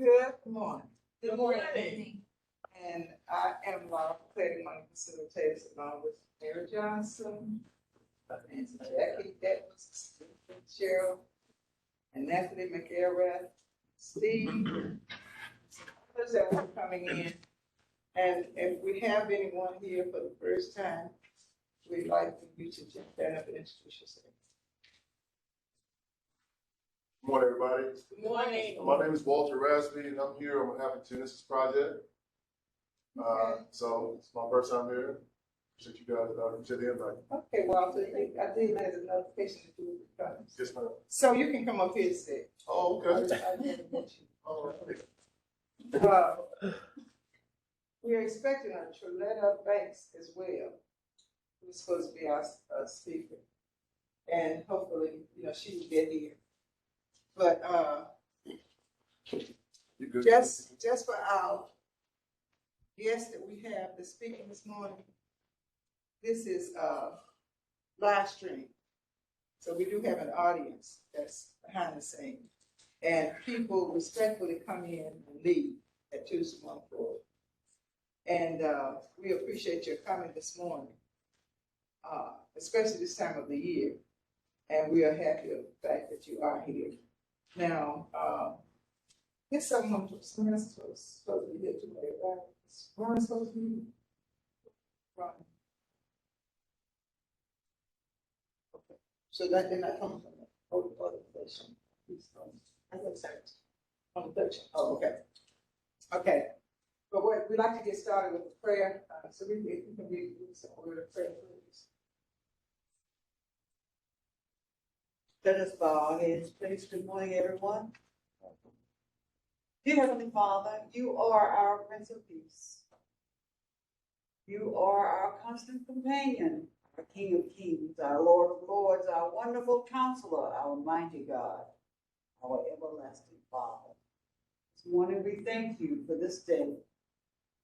Good morning. Good morning. And I am Laura Clayton, one of the facilitators, along with Mary Johnson, and Jackie Edwards, Cheryl, and Natalie McElrath, Steve, others that are coming in. And if we have anyone here for the first time, we'd like for you to just stand up and introduce yourself. Good morning, everybody. Good morning. My name is Walter Rasby, and I'm here on behalf of the Genesis Project. So it's my first time here. Appreciate you guys. Appreciate the invite. Okay, Walter, I did have a notification that you were coming. Yes, ma'am. So you can come up here and sit. Oh, I okay. didn't mention. All right. We're expecting a Troletta Banks as well, who's supposed to be our speaker. And hopefully, she will get here. But You good? just for our guest that we have that's speaking this morning, this is live stream. So we do have an audience that's behind the scenes. And people respectfully come in and leave at 214. And we appreciate your coming this morning, especially this time of the year. And we are happy of the fact that you are here. Now, there's someone else supposed to be here today, right? Is Ron supposed to be here? Ron. Okay. So that they're not coming from the organization. I think so. On the 13th. Oh, okay. Okay. But we'd like to get started with the prayer. So we can read some word of prayer, please. Let us bow our heads, please. Good morning, everyone. Dear Heavenly Father, you are our Prince of Peace. You are our constant companion, our King of Kings, our Lord of Lords, our wonderful Counselor, our mighty God, our everlasting Father. This morning we thank you for this day,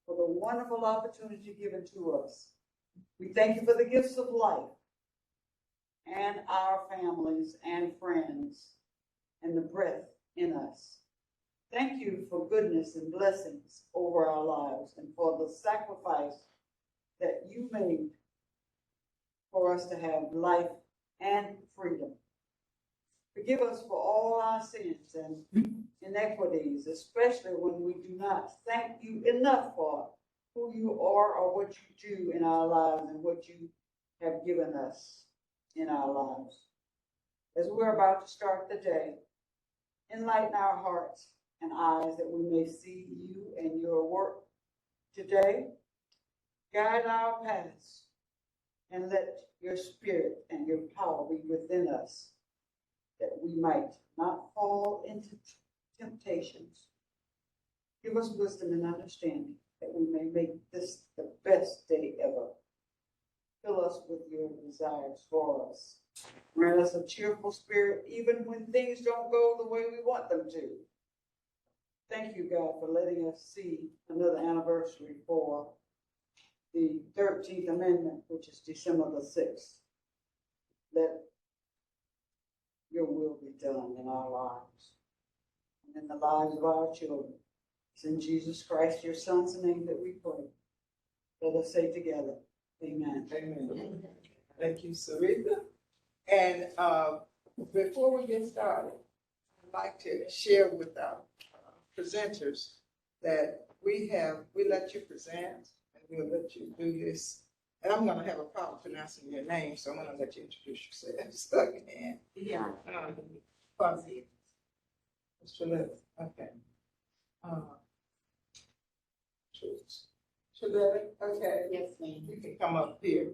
for the wonderful opportunity given to us. We thank you for the gifts of life, and our families and friends, and the breath in us. Thank you for goodness and blessings over our lives and for the sacrifice that you made for us to have life and freedom. Forgive us for all our sins and inequities, especially when we do not thank you enough for who you are or what you do in our lives and what you have given us in our lives. As we're about to start the day, enlighten our hearts and eyes that we may see you and your work today. Guide our paths and let your spirit and your power be within us, that we might not fall into temptations. Give us wisdom and understanding that we may make this the best day ever. Fill us with your desires for us. Grant us a cheerful spirit even when things don't go the way we want them to. Thank you, God, for letting us see another anniversary for the 13th Amendment, which is December the 6th. Let your will be done in our lives and in the lives of our children. It's in Jesus Christ, your Son's name, that we pray. Let us say together, amen. Amen. Thank you, Sarita. And before we get started, I'd like to share with our presenters that we let you present and we'll let you do this. And I'm going to have a problem pronouncing your name, so I'm going to let you introduce yourself. So again. Yeah. Fuzzy. Mr. Liv. Okay. Shaletta, okay. Yes, ma'am. You can come up here.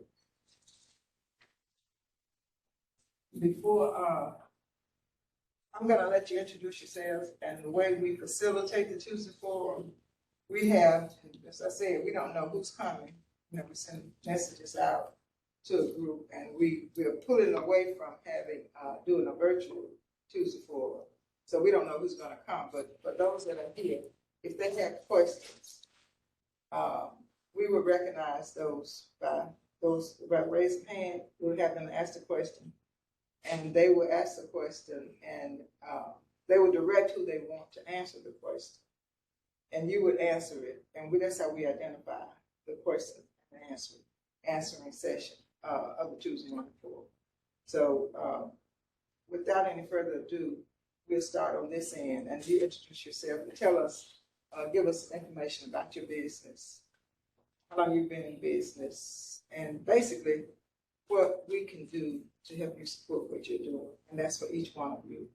Before, I'm going to let you introduce yourselves, and the way we facilitate the Tuesday Forum, we have, as I said, we don't know who's coming. We send messages out to a group, and we're pulling away from doing a virtual Tuesday Forum. So we don't know who's going to come, but for those that are here, if they have questions, we will recognize those by raise a hand. We'll have them ask the question, and they will ask the question, and they will direct who they want to answer the question. and you would answer it, and that's how we identify the question and answering session of the Tuesday morning forum. So without any further ado, we'll start on this end, and you introduce yourself and tell us, give us information about your business, how long you've been in business, and basically what we can do to help you support what you're doing, and that's for each one of you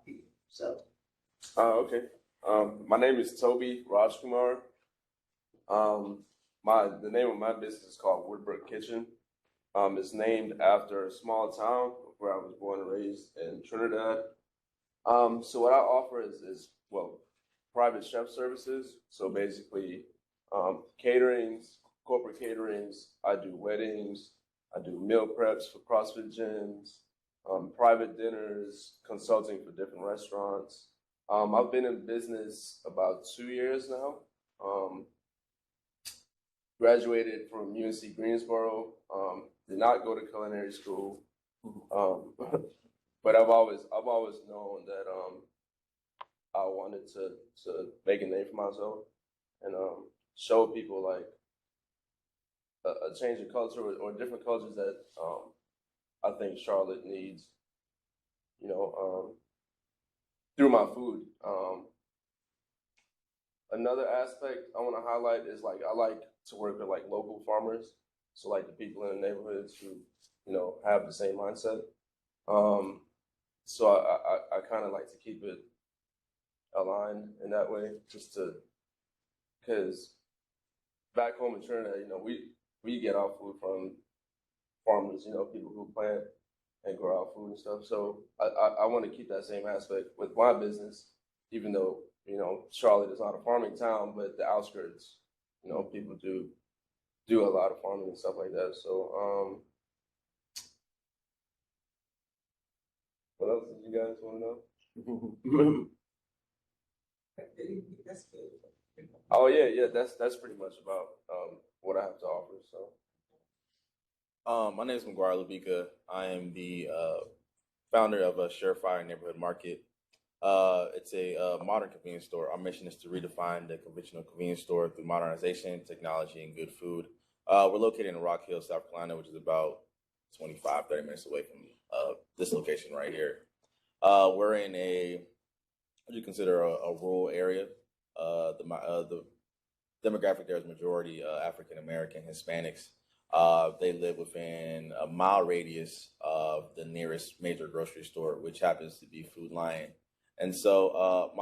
people. So. Okay. My name is Toby Rajkumar. The name of my business is called Woodbrook Kitchen. It's named after a small town where I was born and raised in Trinidad. So what I offer is private chef services. So basically, caterings, corporate caterings. I do weddings. I do meal preps for CrossFit gyms, private dinners, consulting for different restaurants. I've been in business about 2 years now. Graduated from UNC Greensboro. Did not go to culinary school, but I've always known that I wanted to make a name for myself and show people like a change in culture or different cultures that I think Charlotte needs. Through my food. Another aspect I want to highlight is like I like to work with like local farmers, so like the people in the neighborhoods who have the same mindset. So I kind of like to keep it aligned in that way, because back home in Trinidad, we get our food from farmers, people who plant and grow our food and stuff. So I want to keep that same aspect with my business, even though, Charlotte is not a farming town, but the outskirts, people do a lot of farming and stuff like that. So what else did you guys want to know? That's good. Oh yeah, that's pretty much about what I have to offer. So my name is McGuire Lubica. I am the founder of a Surefire Neighborhood Market. It's a modern convenience store. Our mission is to redefine the conventional convenience store through modernization, technology, and good food. We're located in Rock Hill, South Carolina, which is about 25-30 minutes away from this location right here. We're in what you consider a rural area. The demographic there is majority African American, Hispanics. They live within a mile radius of the nearest major grocery store, which happens to be Food Lion. And so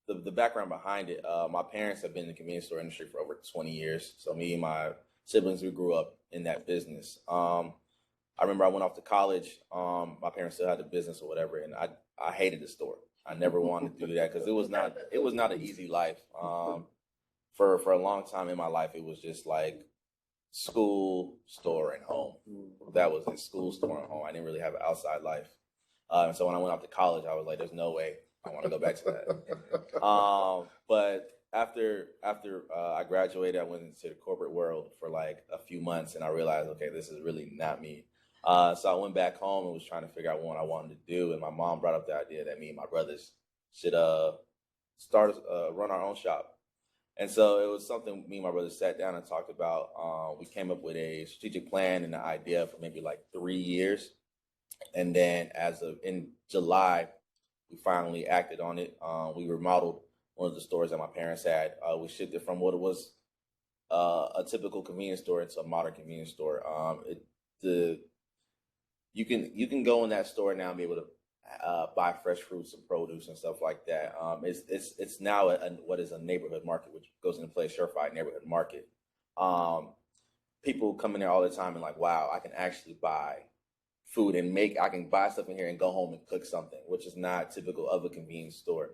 the background behind it, my parents have been in the convenience store industry for over 20 years. So me and my siblings, we grew up in that business. I remember I went off to college. My parents still had the business or whatever, and I hated the store. I never wanted to do that because it was not an easy life. For a long time in my life, it was just like school, store, and home. That was it, school, store, and home. I didn't really have an outside life. And so when I went off to college, I was like, there's no way I want to go back to that. But after I graduated, I went into the corporate world for like a few months, and I realized, okay, this is really not me. So I went back home and was trying to figure out what I wanted to do. And my mom brought up the idea that me and my brothers should run our own shop. And so it was something me and my brothers sat down and talked about. We came up with a strategic plan and an idea for maybe like 3 years. And then in July, we finally acted on it. We remodeled one of the stores that my parents had. We shifted from what it was a typical convenience store into a modern convenience store. You can go in that store now and be able to buy fresh fruits and produce and stuff like that. It's now what is a neighborhood market, which goes into play, Surefire Neighborhood Market. People come in there all the time and like, wow, I can actually buy food and I can buy stuff in here and go home and cook something, which is not typical of a convenience store.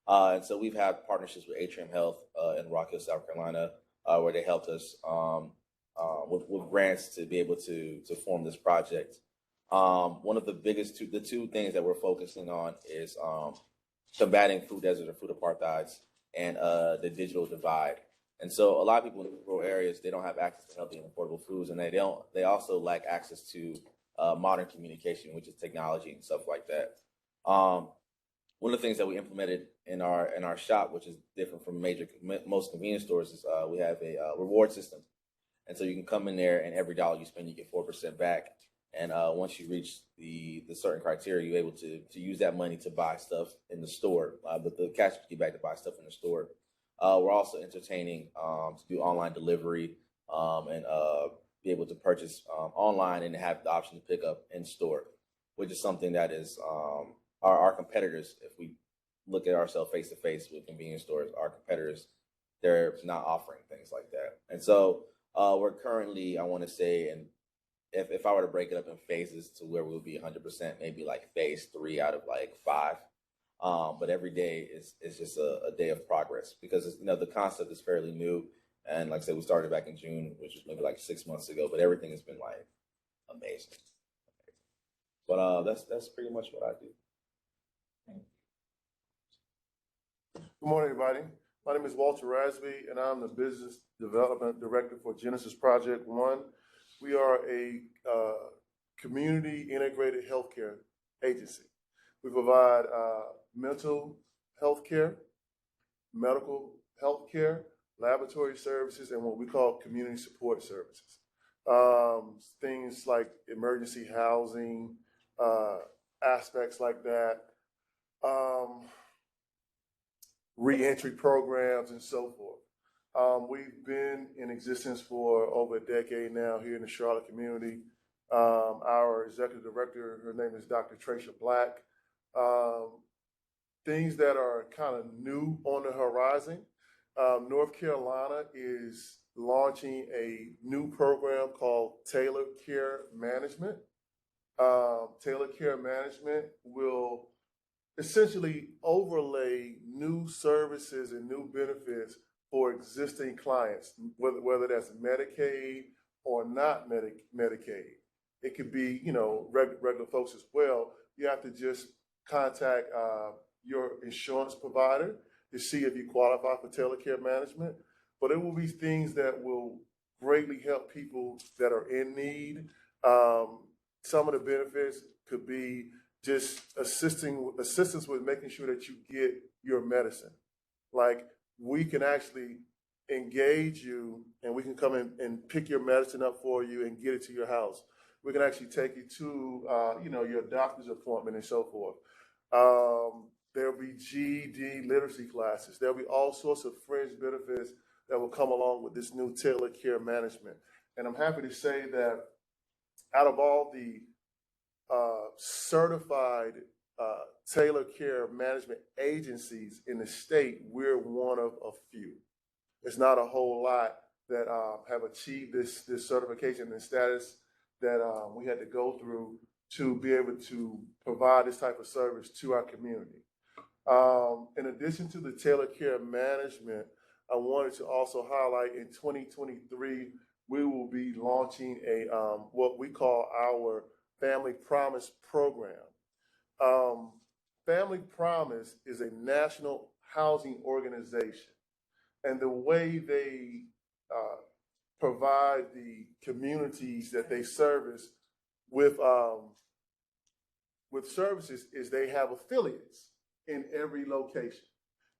And so we've had partnerships with Atrium Health in Rock Hill, South Carolina, where they helped us with grants to be able to form this project. One of the two things that we're focusing on is combating food deserts or food apartheids and the digital divide. And so a lot of people in rural areas, they don't have access to healthy and affordable foods, and they also lack access to modern communication, which is technology and stuff like that. one of the things that we implemented in our shop, which is different from most convenience stores, is we have a reward system, and so you can come in there and every dollar you spend, you get 4% back. And once you reach the certain criteria, you're able to use that money to buy stuff in the store. But the cash you get back to buy stuff in the store. We're also entertaining to do online delivery and be able to purchase online and have the option to pick up in store, which is something that is our competitors. If we look at ourselves face to face with convenience stores, our competitors, they're not offering things like that. And so we're currently, I want to say, and if I were to break it up in phases to where we'll be 100%, maybe like phase 3 out of like 5. But every day is just a day of progress because the concept is fairly new. And like I said, we started back in June, which was maybe like 6 months ago, but everything has been like amazing. But that's pretty much what I do. Good morning, everybody. My name is Walter Rasby, and I'm the Business Development Director for Genesis Project One. We are a community integrated healthcare agency. We provide mental health care, medical health care, laboratory services, and what we call community support services. Things like emergency housing, aspects like that, reentry programs, and so forth. We've been in existence for over a decade now here in the Charlotte community. Our executive director, her name is Dr. Tracia Black. Things that are kind of new on the horizon. North Carolina is launching a new program called Tailored Care Management. Tailored Care Management will essentially overlay new services and new benefits for existing clients, whether that's Medicaid or not Medicaid. It could be, regular folks as well. You have to just contact your insurance provider to see if you qualify for tailored care management. But it will be things that will greatly help people that are in need. Some of the benefits could be just assistance with making sure that you get your medicine. Like, we can actually engage you and we can come in and pick your medicine up for you and get it to your house. We can actually take you to, your doctor's appointment and so forth. There'll be GED literacy classes. There'll be all sorts of fringe benefits that will come along with this new tailored care management. And I'm happy to say that out of all the certified tailored care management agencies in the state, we're one of a few. It's not a whole lot that have achieved this certification and status that we had to go through to be able to provide this type of service to our community. In addition to the tailored care management, I wanted to also highlight in 2023, we will be launching a what we call our Family Promise program. Family Promise is a national housing organization, and the way they provide the communities that they service with services is they have affiliates in every location.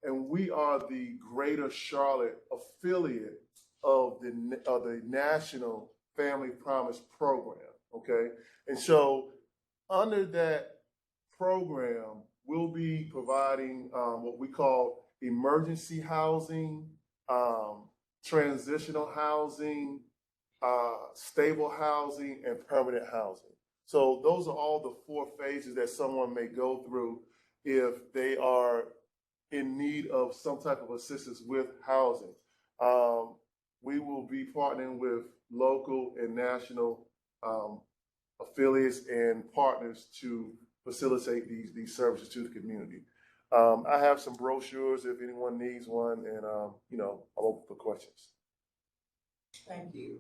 And we are the Greater Charlotte affiliate of the National Family Promise program, okay? And so under that program, we'll be providing what we call emergency housing, transitional housing, stable housing, and permanent housing. So those are all the 4 phases that someone may go through if they are in need of some type of assistance with housing. We will be partnering with local and national affiliates and partners to facilitate these services to the community. I have some brochures if anyone needs one, and I'm open for questions. Thank you.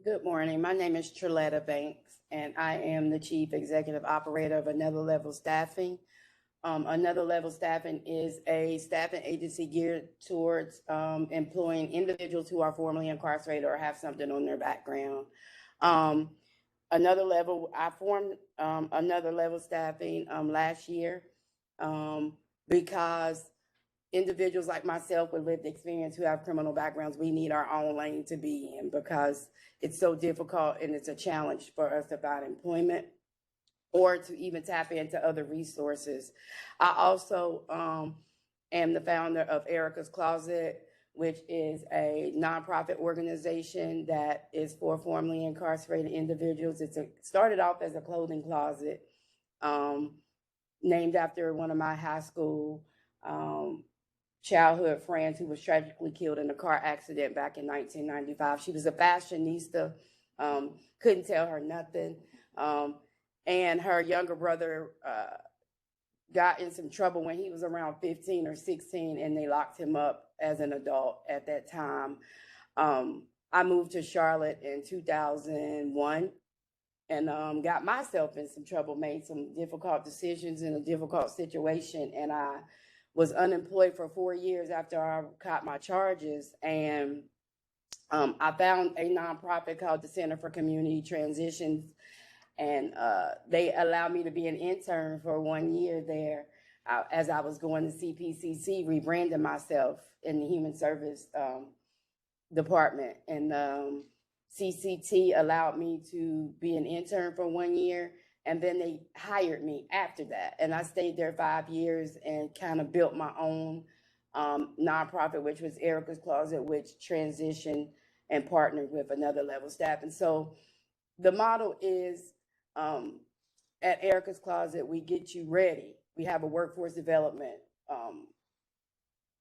Good morning. My name is Trilletta Banks, and I am the Chief Executive Operator of Another Level Staffing. Another Level Staffing is a staffing agency geared towards employing individuals who are formerly incarcerated or have something on their background. I formed another level staffing last year because individuals like myself with lived experience who have criminal backgrounds, we need our own lane to be in because it's so difficult and it's a challenge for us to find employment or to even tap into other resources. I also am the founder of Erica's Closet, which is a nonprofit organization that is for formerly incarcerated individuals. Started off as a clothing closet, named after one of my high school childhood friends who was tragically killed in a car accident back in 1995. She was a fashionista, couldn't tell her nothing. And her younger brother got in some trouble when he was around 15 or 16, and they locked him up as an adult at that time. I moved to Charlotte in 2001 and got myself in some trouble, made some difficult decisions in a difficult situation, and I was unemployed for 4 years after I caught my charges. And I found a nonprofit called the Center for Community Transitions, and they allowed me to be an intern for 1 year there as I was going to CPCC, rebranding myself in the human service department. And CCT allowed me to be an intern for 1 year, and then they hired me after that. And I stayed there 5 years and kind of built my own nonprofit, which was Erica's Closet, which transitioned and partnered with Another Level Staff. And so the model is at Erica's Closet, we get you ready. We have a workforce development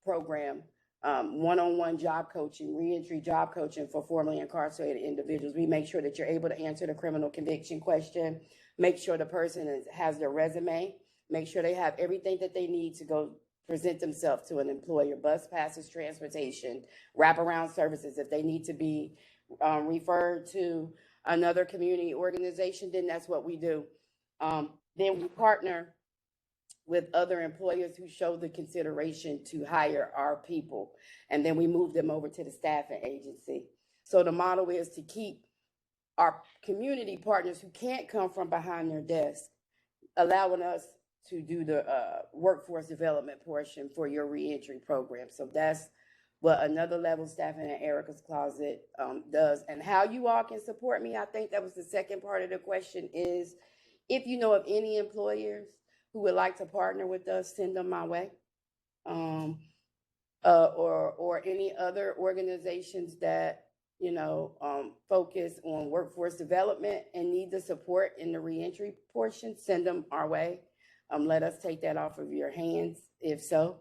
program, one-on-one job coaching, reentry job coaching for formerly incarcerated individuals. We make sure that you're able to answer the criminal conviction question, make sure the person has their resume, make sure they have everything that they need to go present themselves to an employer, bus passes, transportation, wraparound services. If they need to be referred to another community organization, then that's what we do. Then we partner with other employers who show the consideration to hire our people. And then we move them over to the staffing agency. So the model is to keep our community partners who can't come from behind their desk, allowing us to do the workforce development portion for your reentry program. So that's what Another Level Staffing at Erica's Closet does. And how you all can support me, I think that was the second part of the question, is if you know of any employers who would like to partner with us, send them my way. Or any other organizations that, focus on workforce development and need the support in the reentry portion, send them our way. Let us take that off of your hands, if so.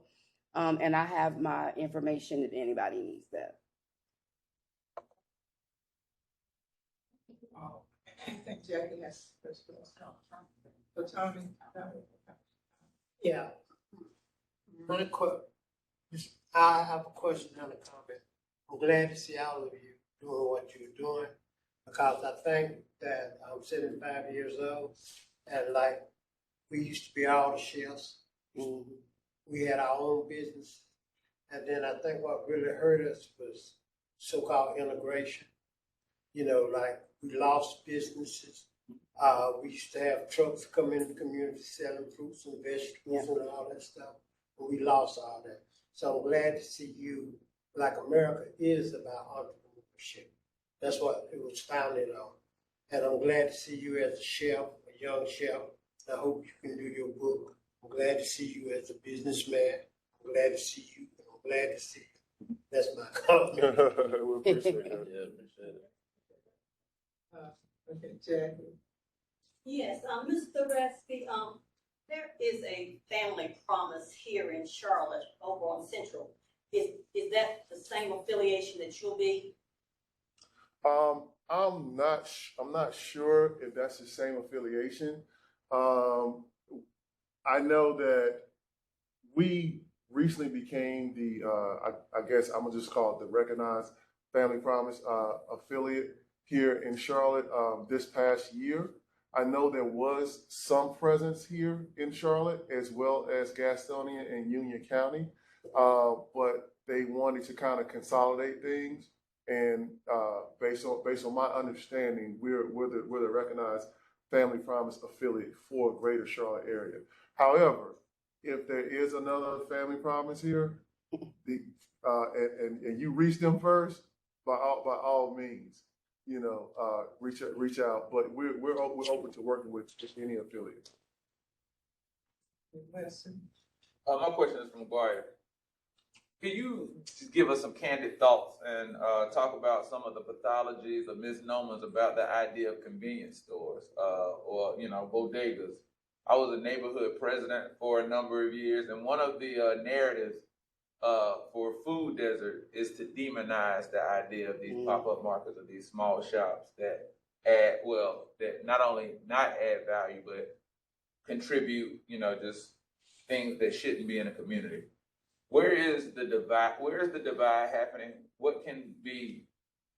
And I have my information if anybody needs that. I think Jackie has questions. So Tommy. Yeah. Really quick, I have a question and a comment. I'm glad to see all of you doing what you're doing because I think that I'm 75 years old and like we used to be all the chefs. We had our own business. And then I think what really hurt us was so-called integration. Like we lost businesses. We used to have trucks come into the community selling fruits and vegetables and all that stuff. But we lost all that. So I'm glad to see you, like America is about entrepreneurship. That's what it was founded on. And I'm glad to see you as a chef, a young chef. I hope you can do your book. I'm glad to see you as a businessman. I'm glad to see you. I'm glad to see you. That's my comment. We appreciate that. Yeah, appreciate it. Okay, Jackie. Yes, Mr. Resky, there is a family promise here in Charlotte over on Central. Is that the same affiliation that you'll be? I'm not sure if that's the same affiliation. I know that we recently became the, I guess I'm gonna just call it the recognized Family Promise affiliate here in Charlotte this past year. I know there was some presence here in Charlotte as well as Gastonia and Union County, but they wanted to kind of consolidate things. And based on my understanding, we're the recognized Family Promise affiliate for Greater Charlotte area. However, if there is another Family Promise here, and you reach them first, by all means, reach out. But we're open to working with any affiliate. My question is from Guaya. Can you just give us some candid thoughts and talk about some of the pathologies or misnomers about the idea of convenience stores or bodegas? I was a neighborhood president for a number of years, and one of the narratives for Food Desert is to demonize the idea of these pop-up markets or these small shops that that not only not add value but contribute, just things that shouldn't be in a community. Where is the divide? Where is the divide happening? What can be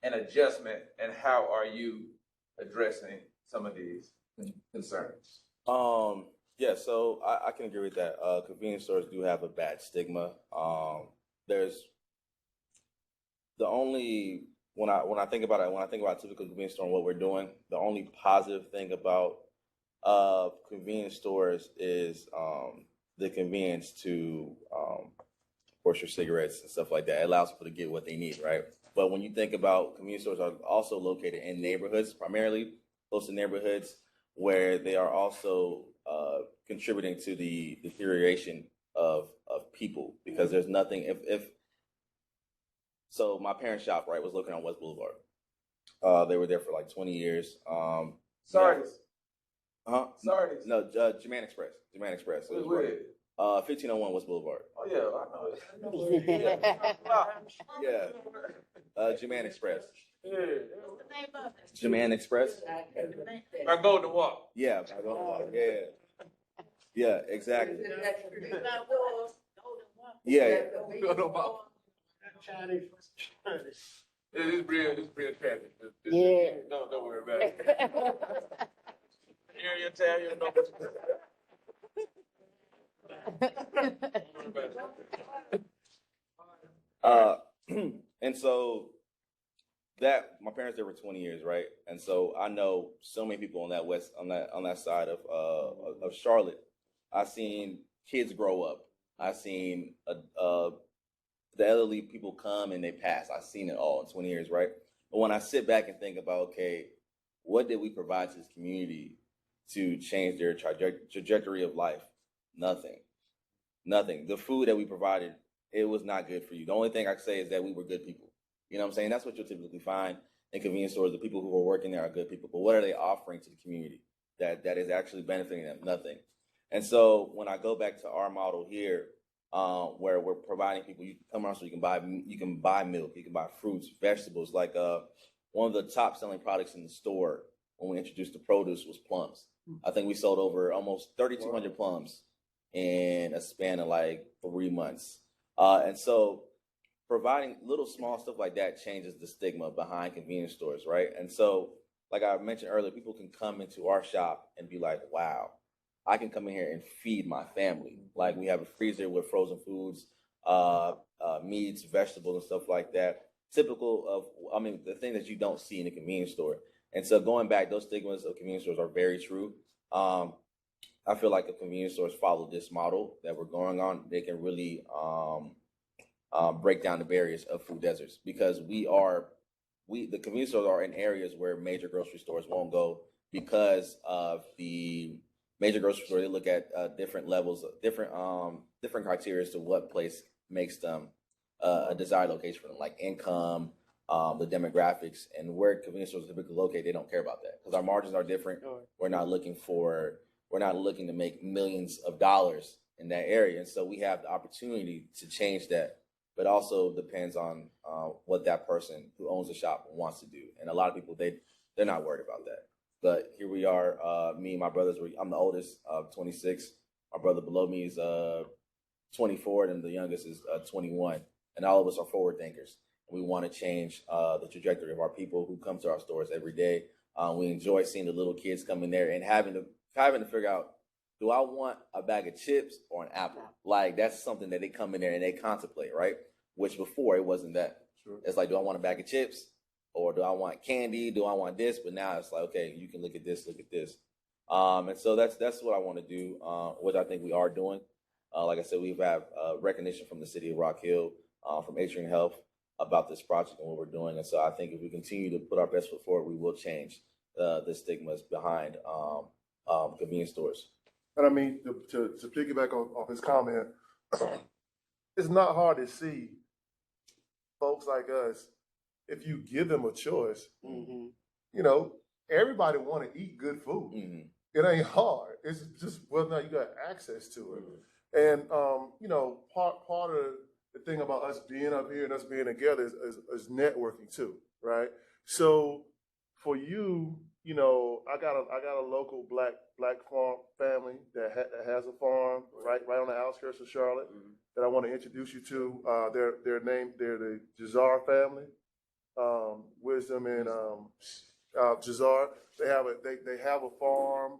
an adjustment, and how are you addressing some of these concerns? Yeah, so I can agree with that. Convenience stores do have a bad stigma. There's the only when I think about it, when I think about a typical convenience store and what we're doing, the only positive thing about convenience stores is the convenience to of course your cigarettes and stuff like that. It allows people to get what they need, right? But when you think about convenience stores are also located in neighborhoods, primarily close to neighborhoods where they are also contributing to the deterioration of people, because there's nothing if so my parents' shop, right, was located on West Boulevard. They were there for like 20 years. Sardis. Huh? Sardis. No, Jaman Express. It was right. 1501 West Boulevard. Oh yeah, I know it. Yeah. Jaman Express. Yeah. What's the name of it? Jaman Express. I go to walk. Yeah. Yeah. Yeah. Exactly. Yeah. Go to walk. Chinese. It's real tragic. Yeah. Don't worry about it. You're Italian, no. And so that my parents there for 20 years, right? And so I know so many people on that side of Charlotte. I've seen kids grow up. I've seen the elderly people come and they pass. I've seen it all in 20 years, right? But when I sit back and think about, okay, what did we provide to this community to change their trajectory of life? Nothing. The food that we provided, it was not good for you. The only thing I can say is that we were good people. You know what I'm saying? That's what you'll typically find in convenience stores. The people who are working there are good people. But what are they offering to the community that is actually benefiting them? Nothing. And so when I go back to our model here, where we're providing people, you can come around so you can buy milk, you can buy fruits, vegetables. Like one of the top selling products in the store when we introduced the produce was plums. I think we sold over almost 3,200 plums in a span of like 3 months. And so providing little small stuff like that changes the stigma behind convenience stores, right? And so, like I mentioned earlier, people can come into our shop and be like, wow, I can come in here and feed my family. Like we have a freezer with frozen foods, meats, vegetables, and stuff like that. Typical of, the thing that you don't see in a convenience store. And so going back, those stigmas of convenience stores are very true. I feel like if convenience stores follow this model that we're going on, they can really break down the barriers of food deserts, because the convenience stores are in areas where major grocery stores won't go, because of the major grocery store. They look at different levels, different criteria as to what place makes them a desired location for them, like income, the demographics, and where convenience stores are typically located. They don't care about that because our margins are different. We're not looking to make millions of dollars in that area, and so we have the opportunity to change that. But also depends on what that person who owns the shop wants to do, and a lot of people they're not worried about that. But here we are, me and my brothers. I'm the oldest, 26. My brother below me is 24, and the youngest is 21. And all of us are forward thinkers. We want to change the trajectory of our people who come to our stores every day. We enjoy seeing the little kids come in there and having to figure out, do I want a bag of chips or an apple? Like, that's something that they come in there and they contemplate, right? Which before it wasn't that. Sure. It's like, do I want a bag of chips, or do I want candy? Do I want this? But now it's like, okay, you can look at this, look at this. And so that's what I want to do, which I think we are doing. Like I said, we've had recognition from the city of Rock Hill, from Atrium Health about this project and what we're doing. And so I think if we continue to put our best foot forward, we will change the stigmas behind convenience stores. And I mean, to piggyback off his comment, it's not hard to see folks like us, if you give them a choice, Mm-hmm. you know, everybody want to eat good food. Mm-hmm. It ain't hard. It's just whether or not you got access to it. And you know, part of the thing about us being up here and us being together is networking too, right? So for you, you know, I got a local black farm family that has a farm right on the outskirts of Charlotte that I want to introduce you to. They're the Jazar family, Wisdom and Jazar. They have a farm.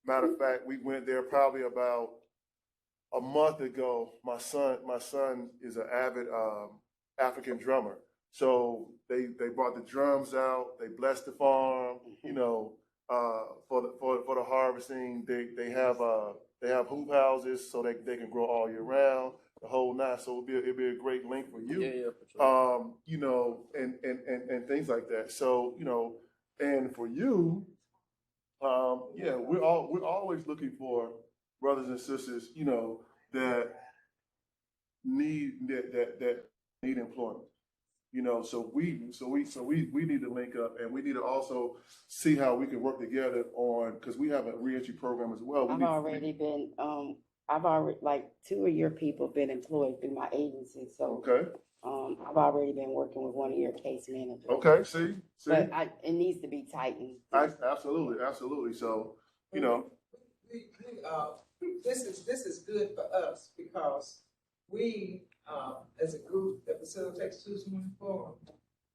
Matter of fact, we went there probably about a month ago. My son is an avid African drummer. So they brought the drums out. They blessed the farm, you know, for the harvesting. They have hoop houses so they can grow all year round. The whole nine. So it'll be a great link for you. Yeah, for sure. You know, and things like that. So you know, and for you, yeah, we're always looking for brothers and sisters, you know, that need employment. You know, so we need to link up, and we need to also see how we can work together on, because we have a reentry program as well. I've already, like 2 of your people been employed through my agency, so Okay. I've already been working with one of your case managers. Okay. See. But it needs to be tightened. Absolutely. So, you know, this is good for us because we, as a group that facilitates Tuesday Morning Forum,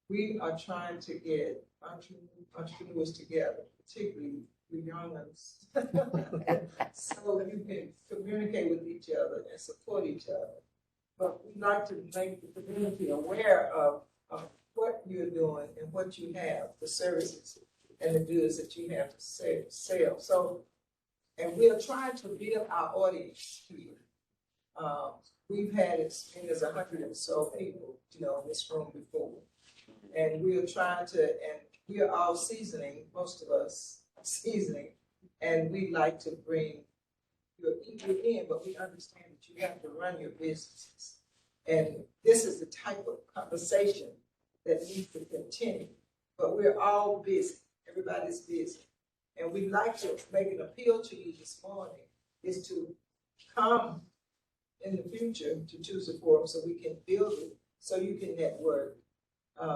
we are trying to get entrepreneurs together, particularly the young ones, so you can communicate with each other and support each other. But we like to make the community aware of what you're doing and what you have, the services and the goods that you have to sell. So, and we are trying to build our audience here. We've had as many as 100 or so people, you know, in this room before. And we are trying to, and we are all seasoning, most of us seasoning, and we like to bring your people in, but we understand that you have to run your businesses. And this is the type of conversation that needs to continue. But we're all busy. Everybody's busy. And we'd like to make an appeal to you this morning is to come in the future to Tuesday Forum so we can build it, so you can network.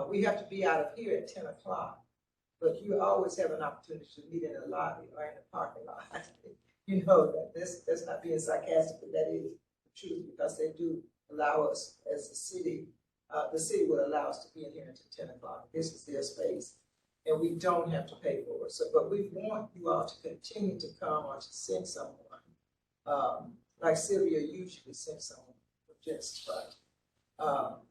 We have to be out of here at 10 o'clock, but you always have an opportunity to meet in the lobby or in the parking lot. You know, that's not being sarcastic, but that is the truth, because they do allow us as a city, the city would allow us to be in here until 10 o'clock. This is their space, and we don't have to pay for it. So, but we want you all to continue to come or to send someone. Like Sylvia usually sends someone for Genesis Project.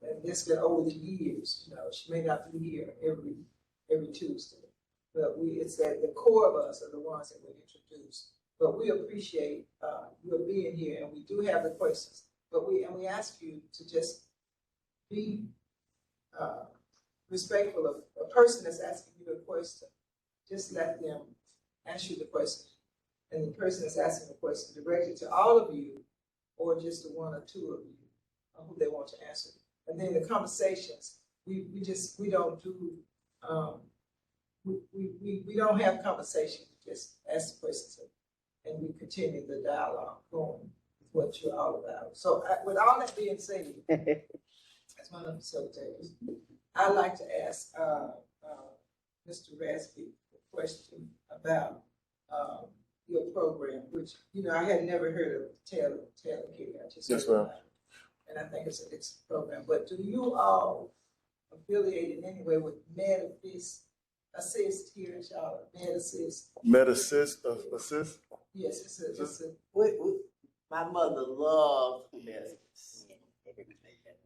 And it's been over the years, you know, she may not be here every Tuesday, but it's that the core of us are the ones that we introduce. But we appreciate your being here, and we do have the questions. But we ask you to just be respectful of a person that's asking you a question. Just let them answer the question. And the person that's asking the question directly to all of you, or just the one or two of you who they want to answer. And then the conversations, we don't do, we don't have conversations, we just ask the questions and we continue the dialogue going with what you're all about. So with all that being said, as one of the facilitators, I'd like to ask Mr. Raspy a question about your program, which, you know, I had never heard of Taylor Care. I just yes, heard ma'am. about it. And I think it's an excellent program. But do you all affiliate in any way with Assist here in Charlotte? Assist? Yes, it's My mother loved medicine.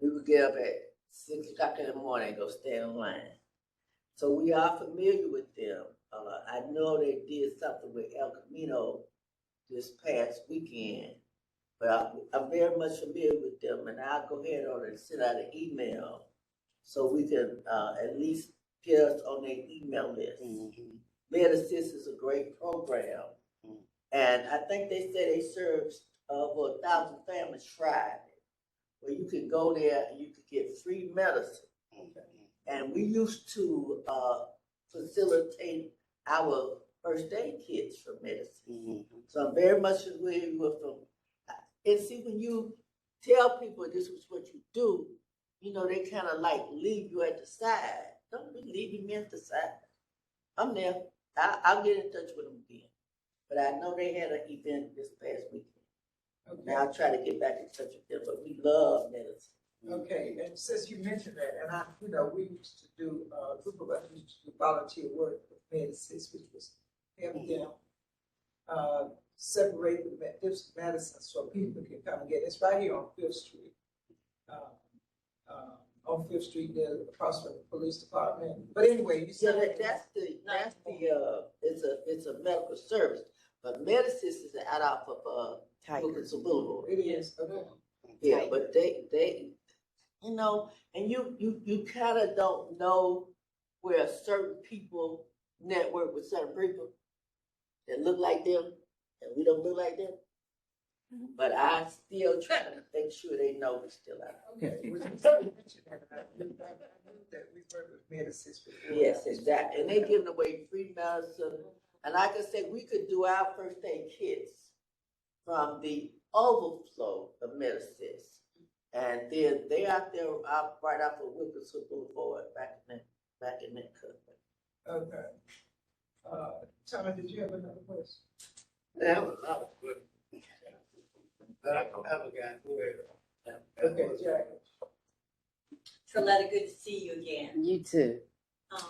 We would get up at 6 o'clock in the morning and go stand in line. So we are familiar with them. I know they did something with El Camino this past weekend, but I'm very much familiar with them, and I'll go ahead on and send out an email so we can at least get us on their email list. Mhm. Med Assist is a great program, and I think they say they serve over 1,000 families tried it, where you can go there and you could get free medicine. And we used to facilitate our first aid kits for medicine. So I'm very much familiar with them. And see, when you tell people this is what you do, you know, they kind of like leave you at the side. Don't be leaving me at the side. I'm there. I'll get in touch with them again. But I know they had an event this past weekend. Okay. And I'll try to get back in touch with them, but we love medicine. Okay, and since you mentioned that, and I, you know, we used to do, a group of us used to do volunteer work with Med-Assist, which was help them separate the different medicines so people can come and get it. It's right here on Fifth Street. On Fifth Street, there across from the police department. But anyway, you Yeah, said it's a medical service, but medicine is out off of Wilkinson Boulevard. it is. Okay. Yeah, but they, you know, and you kind of don't know where certain people network with certain people that look like them, and we don't look like them. But I still try to make sure they know we're still out. Okay. Well, you mentioned that, and I knew that we work with Med-Assist before. Yes, exactly. And they giving away free medicine. And like I said, we could do our first aid kits from the overflow of medicine. And then they out there right off of Wilkinson Boulevard back in that cut. Okay. Tommy, did you have another question? That was a lot of good. But I don't have a guy who Okay, Jack. Trilletta, good to see you again. You too. I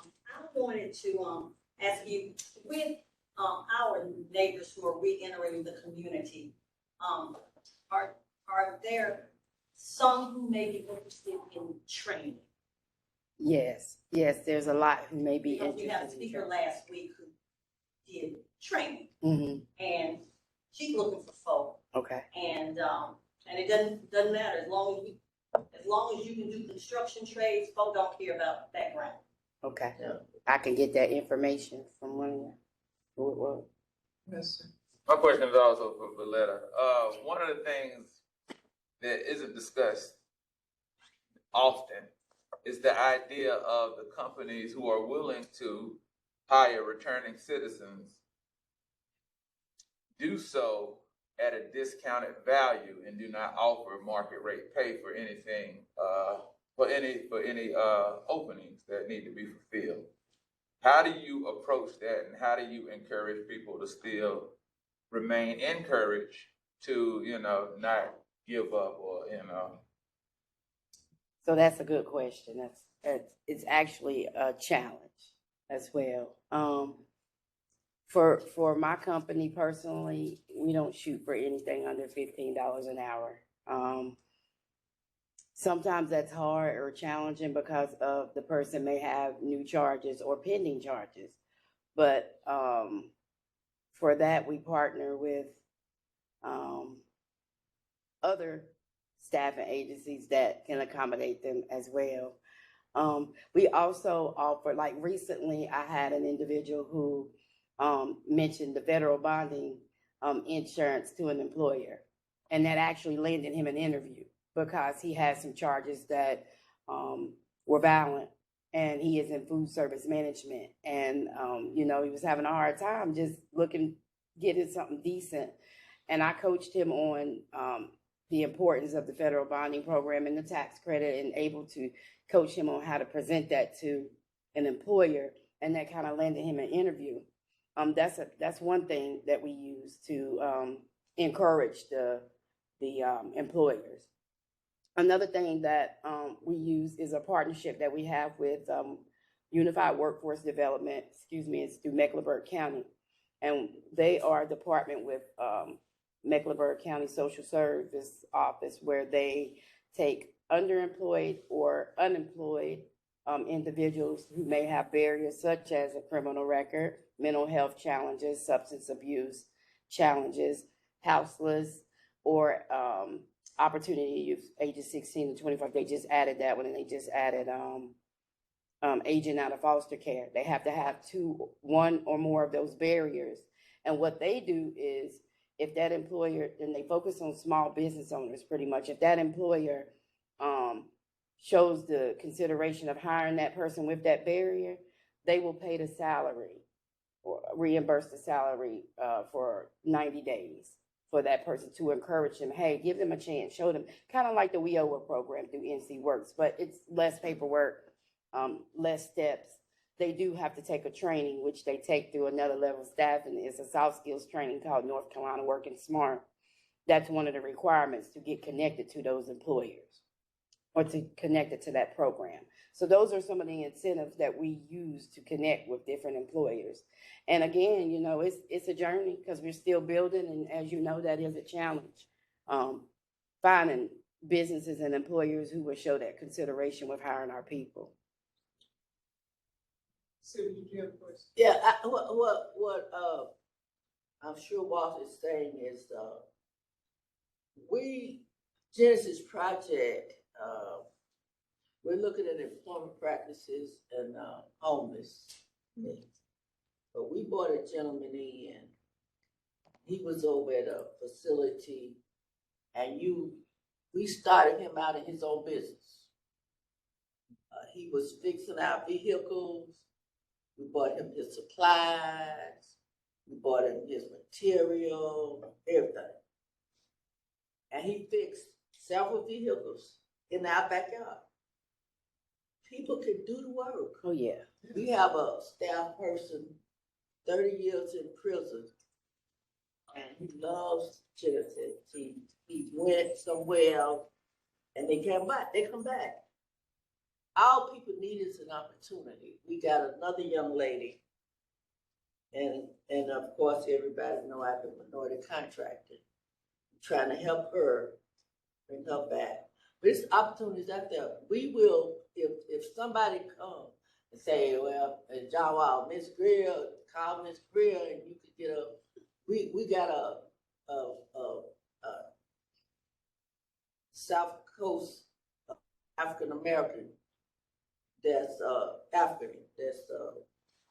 wanted to ask you, with our neighbors who are re-entering the community, are there some who may be interested in training? Yes, there's a lot who may be Because we had a interested. speaker last week who did training, Mm-hmm. and she's looking for folk, Okay. and it doesn't matter as long as you can do construction trades. Folk don't care about background. Okay. Yeah. I can get that information from one of you. Who it was. Yes, sir. My question is also for Valletta. One of the things that isn't discussed often is the idea of the companies who are willing to hire returning citizens do so at a discounted value and do not offer market rate pay for anything, for any openings that need to be fulfilled. How do you approach that, and how do you encourage people to still remain encouraged to, not give up or, So that's a good question. It's actually a challenge as well. For my company personally, we don't shoot for anything under $15 an hour. Sometimes that's hard or challenging because of the person may have new charges or pending charges. But for that, we partner with other staffing agencies that can accommodate them as well. We also offer, like recently, I had an individual who mentioned the federal bonding insurance to an employer, and that actually landed him an interview because he had some charges that were violent, and he is in food service management, and he was having a hard time just getting something decent, and I coached him on the importance of the federal bonding program and the tax credit, and able to coach him on how to present that to an employer, and that kind of landed him an interview. That's one thing that we use to encourage the employers. Another thing that we use is a partnership that we have with Unified Workforce Development. It's through Mecklenburg County, and they are a department with Mecklenburg County Social Service Office, where they take underemployed or unemployed individuals who may have barriers such as a criminal record, mental health challenges, substance abuse challenges, houseless, or opportunity youth ages 16 to 25. They just added that one, and they just added aging out of foster care. They have to have one or more of those barriers. And what they do is, if that employer, and they focus on small business owners pretty much, if that employer shows the consideration of hiring that person with that barrier, they will pay the salary or reimburse the salary for 90 days for that person, to encourage them. Hey, give them a chance, show them, kind of like the WIOA program through NC Works, but it's less paperwork, less steps. They do have to take a training, which they take through another level staff, and it's a soft skills training called North Carolina Working Smart. That's one of the requirements to get connected to those employers or to connect it to that program. So those are some of the incentives that we use to connect with different employers. And again, you know, it's a journey because we're still building, and as you know, that is a challenge. Finding businesses and employers who will show that consideration with hiring our people. So did you have a question? Yeah, what I'm sure Walter is saying is, Genesis Project, we're looking at employment practices and homeless. But we brought a gentleman in. He was over at a facility, and we started him out in his own business. He was fixing our vehicles. We bought him his supplies. We bought him his material, everything. And he fixed several vehicles in our backyard. People can do the work. Oh, yeah. We have a staff person, 30 years in prison, and he loves Genesis. He went somewhere and they come back. All people need is an opportunity. We got another young lady, and of course everybody know I've been minority contracted. I'm trying to help her, bring her back. But there's opportunities out there. We will, if somebody comes and say, well, John Wall, Miss Greer, call Miss Greer, and you could get we got a South Coast African American that's African.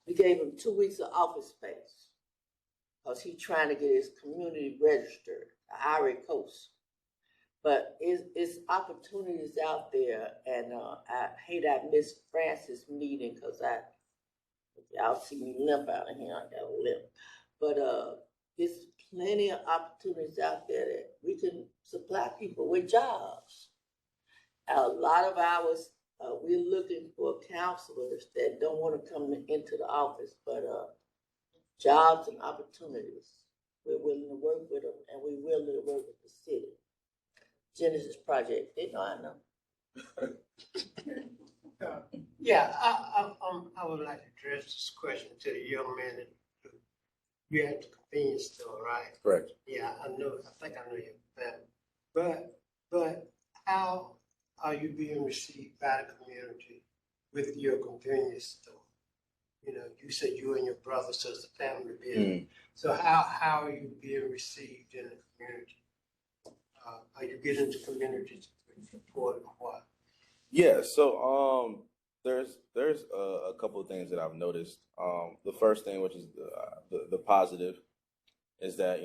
We gave him 2 weeks of office space because he's trying to get his community registered, the Ivory Coast. But it's opportunities out there, and I hate I missed Francis' meeting because y'all see me limp out of here. I got a limp. But there's plenty of opportunities out there that we can supply people with jobs. A lot of ours, we're looking for counselors that don't want to come into the office, but jobs and opportunities. We're willing to work with them, and we're willing to work with the city. Genesis Project, they know I know. Yeah, I would like to address this question to the young man that you at the convenience store, right? Correct. Yeah, I think I know your family. But how are you being received by the community with your convenience store? You know, you said you and your brother, so it's a family business. So how are you being received in the community? Are you getting the community support or what? Yeah, so there's a couple of things that I've noticed. The first thing, which is the positive, is that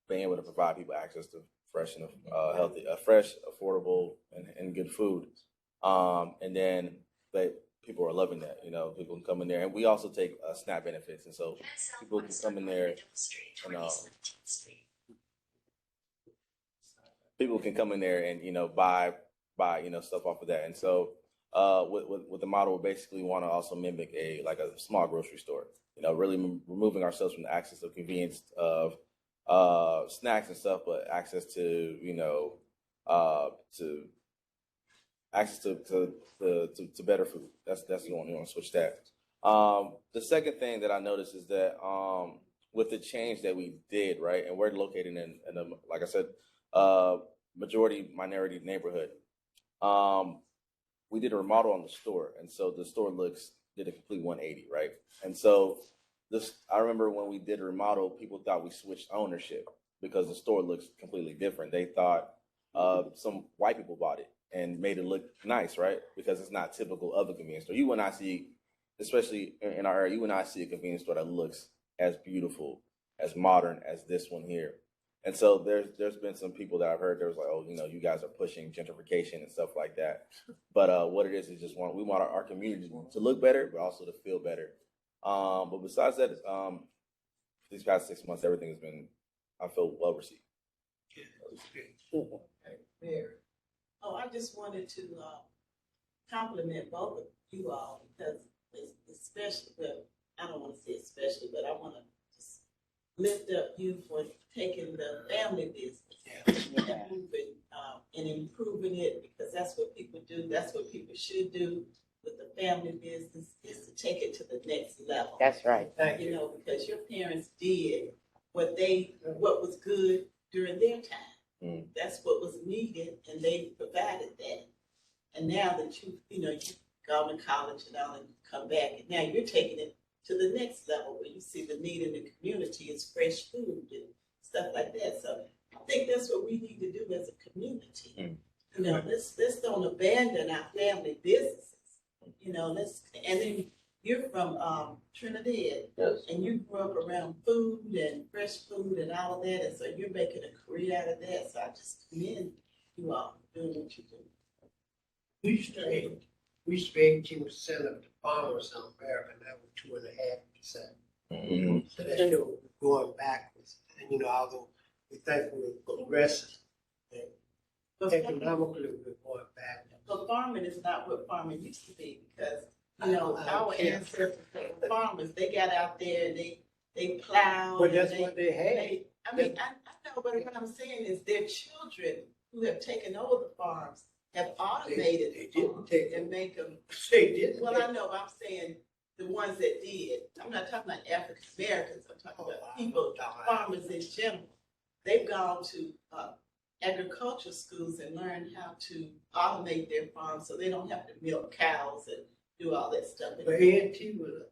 being able to provide people access to fresh and healthy, fresh, affordable, and good food, and then people are loving that. People can come in there, and we also take SNAP benefits, and so people can come in there and people can come in there and buy stuff off of that. And so with the model, we basically want to also mimic a small grocery store. Really removing ourselves from the access of convenience of snacks and stuff, but access to to better food. That's the one we want to switch that. The second thing that I noticed is that with the change that we did, right, and we're located in a, like I said, majority minority neighborhood. we did a remodel on the store, and so the store did a complete 180, right? And so I remember when we did a remodel, people thought we switched ownership because the store looks completely different. They thought some white people bought it and made it look nice, right? Because it's not typical of a convenience store. You would not see, especially in our area, you would not see a convenience store that looks as beautiful, as modern as this one here. And so there's been some people that I've heard there was like, oh, you guys are pushing gentrification and stuff like that. But what it is just we want our community to look better, but also to feel better. But besides that, these past 6 months, everything has been, I feel, well received. Mary. Oh, I just wanted to compliment both of you all because especially, well, I don't want to say especially, but I want to just lift up you for taking the family business and improving it, because that's what people do. That's what people should do with the family business, is to take it to the next level. That's right. Because your parents did what was good during their time. Mm. That's what was needed, and they provided that. And now that you've gone to college and all, and come back, and now you're taking it to the next level where you see the need in the community is fresh food and stuff like that. So I think that's what we need to do as a community. Mm. Let's don't abandon our family businesses. And then you're from Trinidad, Yes. and you grew up around food and fresh food and all of that, and so you're making a career out of that. So I just commend you all for doing what you do. We used to be 18% of the farmers in America, now we're 2.5%. Mm-hmm. So that's still going backwards. And although we think we're progressing, and economically we're going backwards. But farming is not what farming used to be, because our care. ancestors were farmers. They got out there and they plowed. But that's what they had. I know, but what I'm saying is their children who have taken over the farms have automated They the didn't farms take and make them. They didn't. Well, I know, but I'm saying the ones that did. I'm not talking about African Americans. I'm talking about people, farmers in general. They've gone to agriculture schools and learned how to automate their farms so they don't have to milk cows and do all that stuff. But A&T was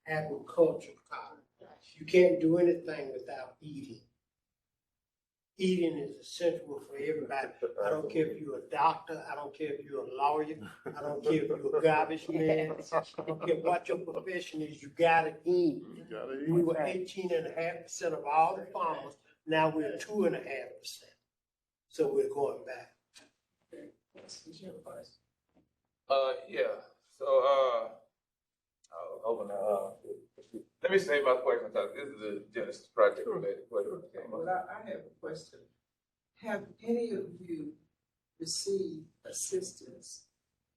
agriculture college. You can't do anything without eating. Eating is essential for everybody. I don't care if you're a doctor. I don't care if you're a lawyer. I don't care if you're a garbage man. I don't care what your profession is. You gotta eat. We were 18.5% of all the farmers. Now we're 2.5%. So we're going back. Yeah. So, I was hoping let me say my question. This is a Genesis Project related question. Okay, well, I have a question. Have any of you received assistance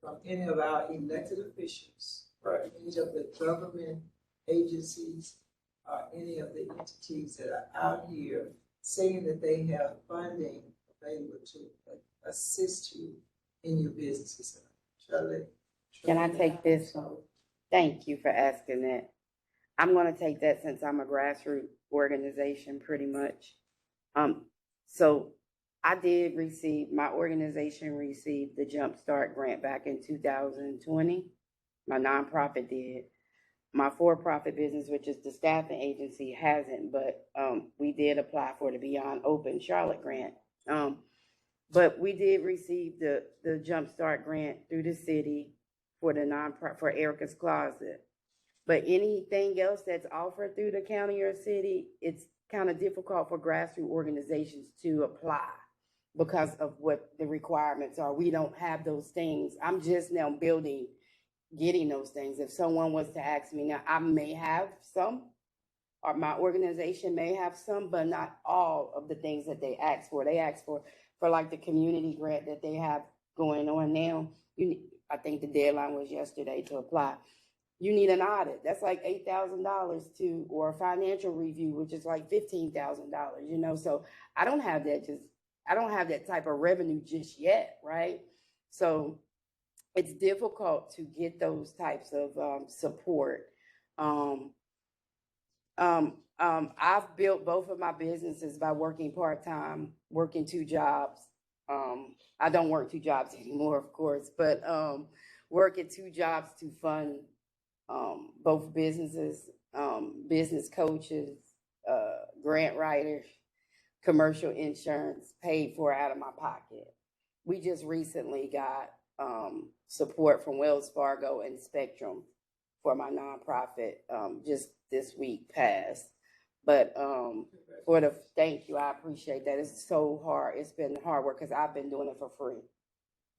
from any of our elected officials? Right. Any of the government agencies, any of the entities that are out here saying that they have funding available to assist you in your businesses? Shirley? Can I take this one? Thank you for asking that. I'm going to take that since I'm a grassroots organization pretty much. So I did my organization received the Jumpstart grant back in 2020. My nonprofit did. My for-profit business, which is the staffing agency, hasn't, but we did apply for the Beyond Open Charlotte grant. But we did receive the Jumpstart grant through the city for the nonprofit, for Erica's Closet. But anything else that's offered through the county or city, it's kind of difficult for grassroots organizations to apply because of what the requirements are. We don't have those things. I'm just now getting those things. If someone was to ask me now, I may have some, or my organization may have some, but not all of the things that they ask for. They ask for like the community grant that they have going on now. I think the deadline was yesterday to apply. You need an audit. That's like $8,000 or a financial review, which is like $15,000, So I don't have that type of revenue just yet, right? So it's difficult to get those types of support. I've built both of my businesses by working part-time, working 2 jobs. I don't work two jobs anymore, of course, but working two jobs to fund both businesses, business coaches, grant writers, commercial insurance paid for out of my pocket. We just recently got support from Wells Fargo and Spectrum for my nonprofit just this week past. But thank you, I appreciate that. It's so hard. It's been hard work because I've been doing it for free,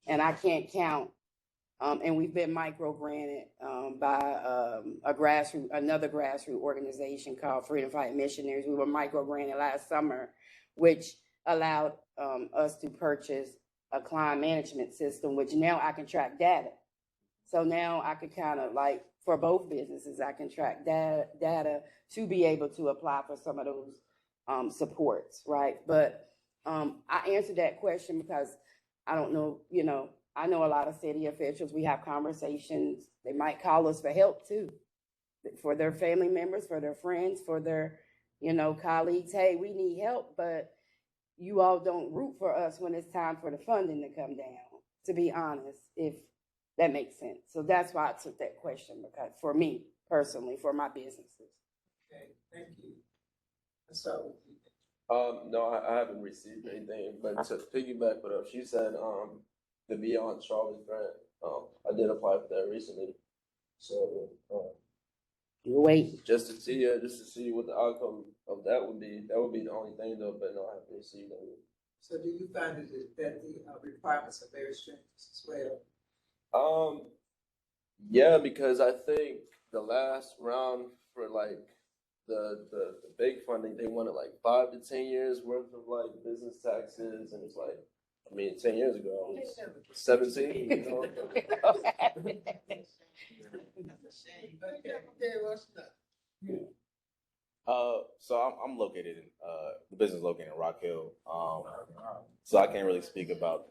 and I can't count. And we've been micro granted by another grassroots organization called Freedom Fight Missionaries. We were micro granted last summer, which allowed us to purchase a client management system, which now I can track data. So now I could kind of like, for both businesses, I can track data to be able to apply for some of those supports, right? But I answered that question because I don't know, I know a lot of city officials, we have conversations, they might call us for help too, for their family members, for their friends, for their, colleagues. Hey, we need help, but you all don't root for us when it's time for the funding to come down, to be honest, if that makes sense. So that's why I took that question, because for me personally, for my businesses. Okay, thank you. So, No, I haven't received anything, but to piggyback what she said, the Beyond Charlotte grant, I did apply for that recently. So, You wait. just to see what the outcome of that would be. That would be the only thing though, but no, I haven't received any. so do you find that the requirements are very stringent as well? Yeah, because I think the last round for like the big funding, they wanted like 5 to 10 years worth of like business taxes, and it's like, 10 years ago I was 17. So I'm located in the business is located in Rock Hill. So I can't really speak about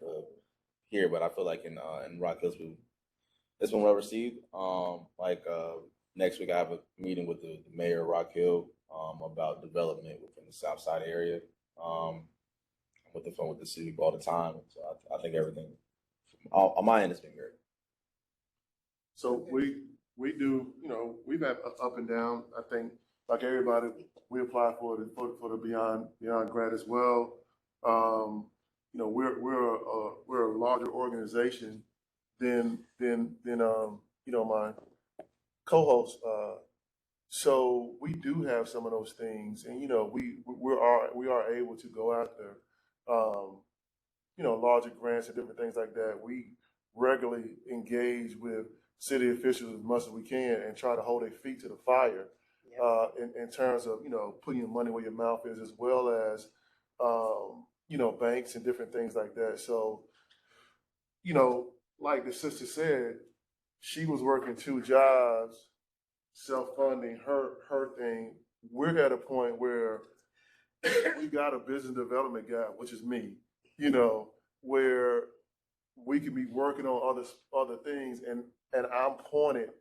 here, but I feel like in Rock Hill it's been well received. Next week I have a meeting with the mayor of Rock Hill about development within the South Side area. I'm with the phone with the city all the time, so I think everything on my end has been great. So we do, we've had up and down. I think like everybody, we apply for the Beyond grant as well. We're a larger organization than my co-host. So we do have some of those things, and we are able to go after larger grants and different things like that. We regularly engage with city officials as much as we can and try to hold their feet to the fire in terms of putting your money where your mouth is, as well as banks and different things like that. So like the sister said, she was working two jobs, self-funding her thing. We're at a point where we got a business development guy, which is me, where we could be working on other things, and I'm pointed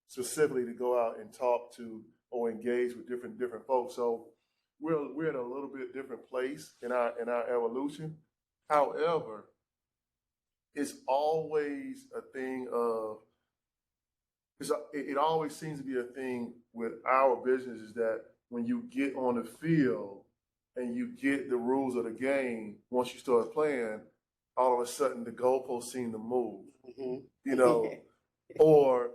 specifically to go out and talk to or engage with different folks. So we're in a little bit different place in our evolution. However, it's always a thing of it always seems to be a thing with our business, is that when you get on the field and you get the rules of the game, once you start playing, all of a sudden the goalposts seem to move, or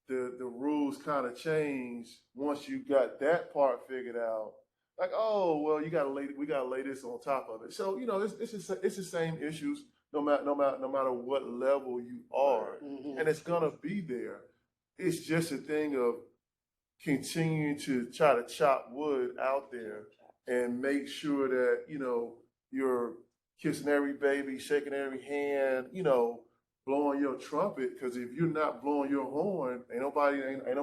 the rules kind of change once you got that part figured out. Like, oh, well, we gotta lay this on top of it. So it's the same issues no matter what level you are, and it's gonna be there. It's just a thing of continuing to try to chop wood out there and make sure that you're kissing every baby, shaking every hand, blowing your trumpet. Because if you're not blowing your horn, ain't nobody know. They're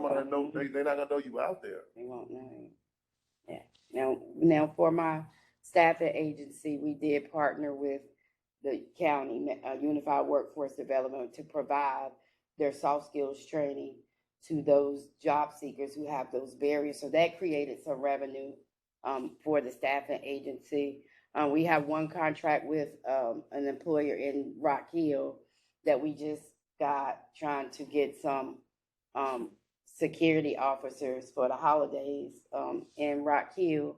not gonna know you out there. They won't know. Yeah. Now for my staffing agency, we did partner with the county Unified Workforce Development to provide their soft skills training to those job seekers who have those barriers. So that created some revenue for the staffing agency. We have one contract with an employer in Rock Hill that we just got, trying to get some security officers for the holidays in Rock Hill,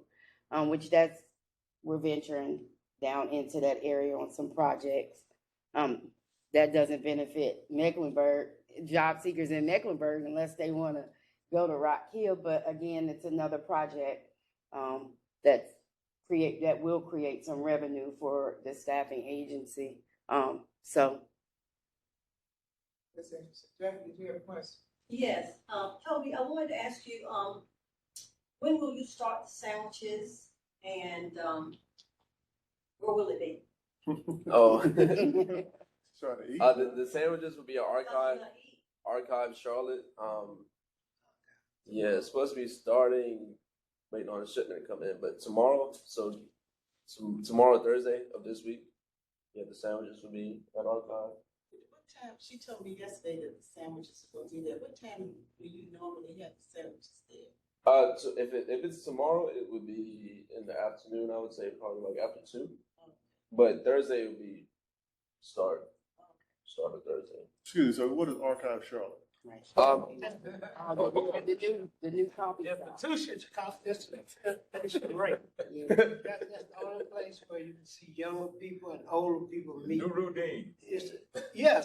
which we're venturing down into that area on some projects. That doesn't benefit Mecklenburg, job seekers in Mecklenburg, unless they want to go to Rock Hill. But again, it's another project that will create some revenue for the staffing agency. So. That's interesting. Jackie, did you have a question? Yes, Toby, I wanted to ask you, when will you start the sandwiches and, where will it be? Oh, Trying to eat. the sandwiches will be an archive Charlotte. Yeah, it's supposed to be starting, waiting on the shipment to come in, but tomorrow, so tomorrow, Thursday of this week, yeah, the sandwiches will be at archive. What time, she told me yesterday that the sandwiches are gonna be there. What time do you normally have the sandwiches there? So if it's tomorrow, it would be in the afternoon. I would say probably like after 2. But Thursday would be start of Thursday. Excuse me, so what is Archive Charlotte? The new copy. Institutions, it's great. Yeah. That's the only place where you can see younger people and older people meet. New routine. It's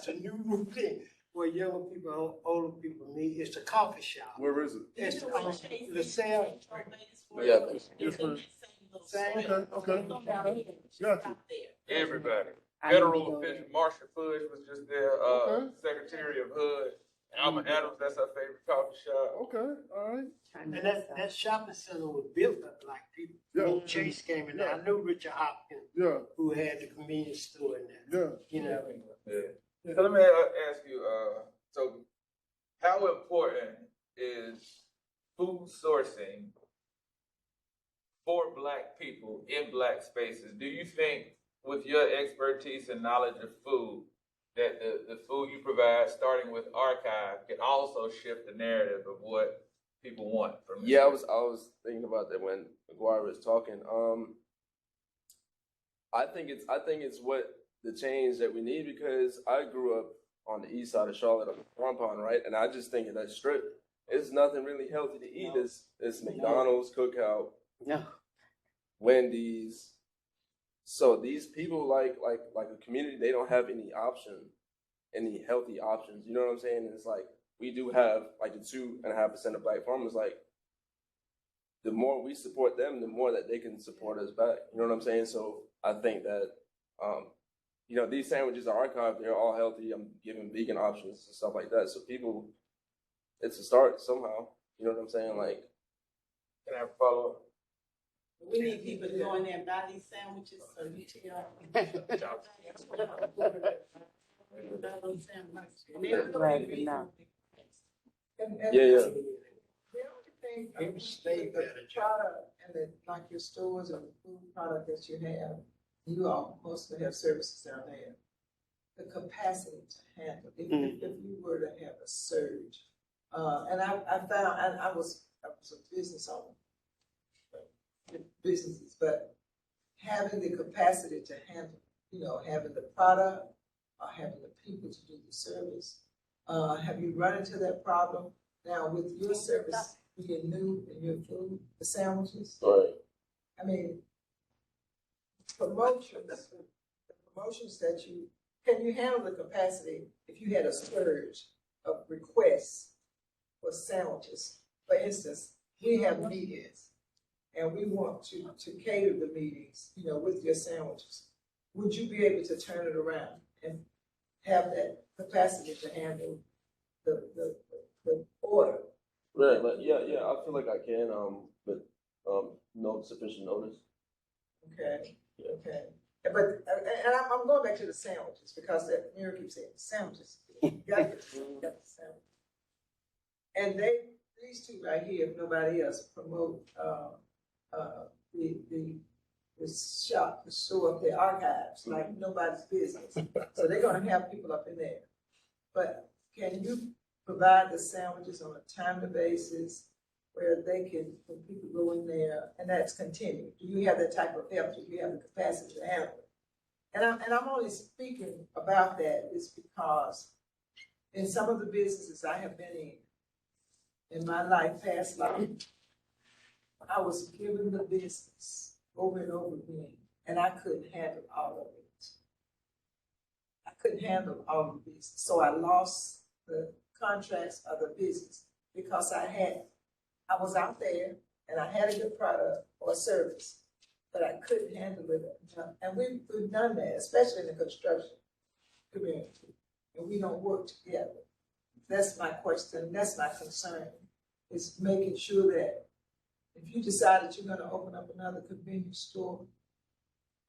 a new routine where younger people and older people meet. It's a coffee shop. Where is it? It's LaSalle. Yeah. Okay. Got you. Everybody. I need to Federal go official there. Marsha Fudge was just there. Okay. Secretary of HUD. Alma Adams, that's her favorite coffee shop. Okay, all right. And that shopping center was built up like people. Yeah. Chase came in there. Yeah. I knew Richard Hopkins, Yeah, who had the convenience store in there. yeah. You know, Yeah. So let me ask you, Toby, how important is food sourcing for Black people in Black spaces? Do you think, with your expertise and knowledge of food, that the food you provide, starting with archive, can also shift the narrative of what people want from Yeah, I was thinking about that when McGuire was talking. I think it's what the change that we need, because I grew up on the east side of Charlotte on the Farm Pond, right? And I just think of that strip. It's nothing really healthy to eat. It's McDonald's, Cookout, No. Wendy's. So these people like a community, they don't have any healthy options. You know what I'm saying? And it's like, we do have like the 2.5% of Black farmers. Like, the more we support them, the more that they can support us back. You know what I'm saying? So I think that, these sandwiches are archived. They're all healthy. I'm giving vegan options and stuff like that. So people, it's a start somehow. You know what I'm saying? Like, Can I follow up? We need people to go in there and buy these sandwiches, so you tell. Right, no. And Yeah. The only thing, the product and like your stores and the food product that you have, you all mostly have services down there. The capacity to handle, if you were to have a surge, and I found, and I was a business owner, businesses, but having the capacity to handle, having the product or having the people to do the service. Have you run into that problem now with your service being new in your food, the sandwiches? right. I mean, promotions that can you handle the capacity if you had a surge of requests for sandwiches? For instance, we have meetings and we want to cater the meetings, with your sandwiches. Would you be able to turn it around and have that capacity to handle the order? Right, yeah, I feel like I can, but no sufficient notice. Okay. Yeah. Okay. But I'm going back to the sandwiches because Mary keeps saying sandwiches. You gotta get the sandwich. And these two right here, if nobody else, promote the shop, the store up there, archives, like nobody's business. So they're gonna have people up in there. But can you provide the sandwiches on a timely basis where they can, when people go in there, and that's continued? Do you have that type of help? Do you have the capacity to handle it? And I'm only speaking about that is because in some of the businesses I have been in my life, past life, I was given the business over and over again, and I couldn't handle all of it. I couldn't handle all of the business. So I lost the contracts of the business because I was out there and I had a good product or service, but I couldn't handle it. And we've done that, especially in the construction community, and we don't work together. That's my question, that's my concern, is making sure that if you decide that you're gonna open up another convenience store,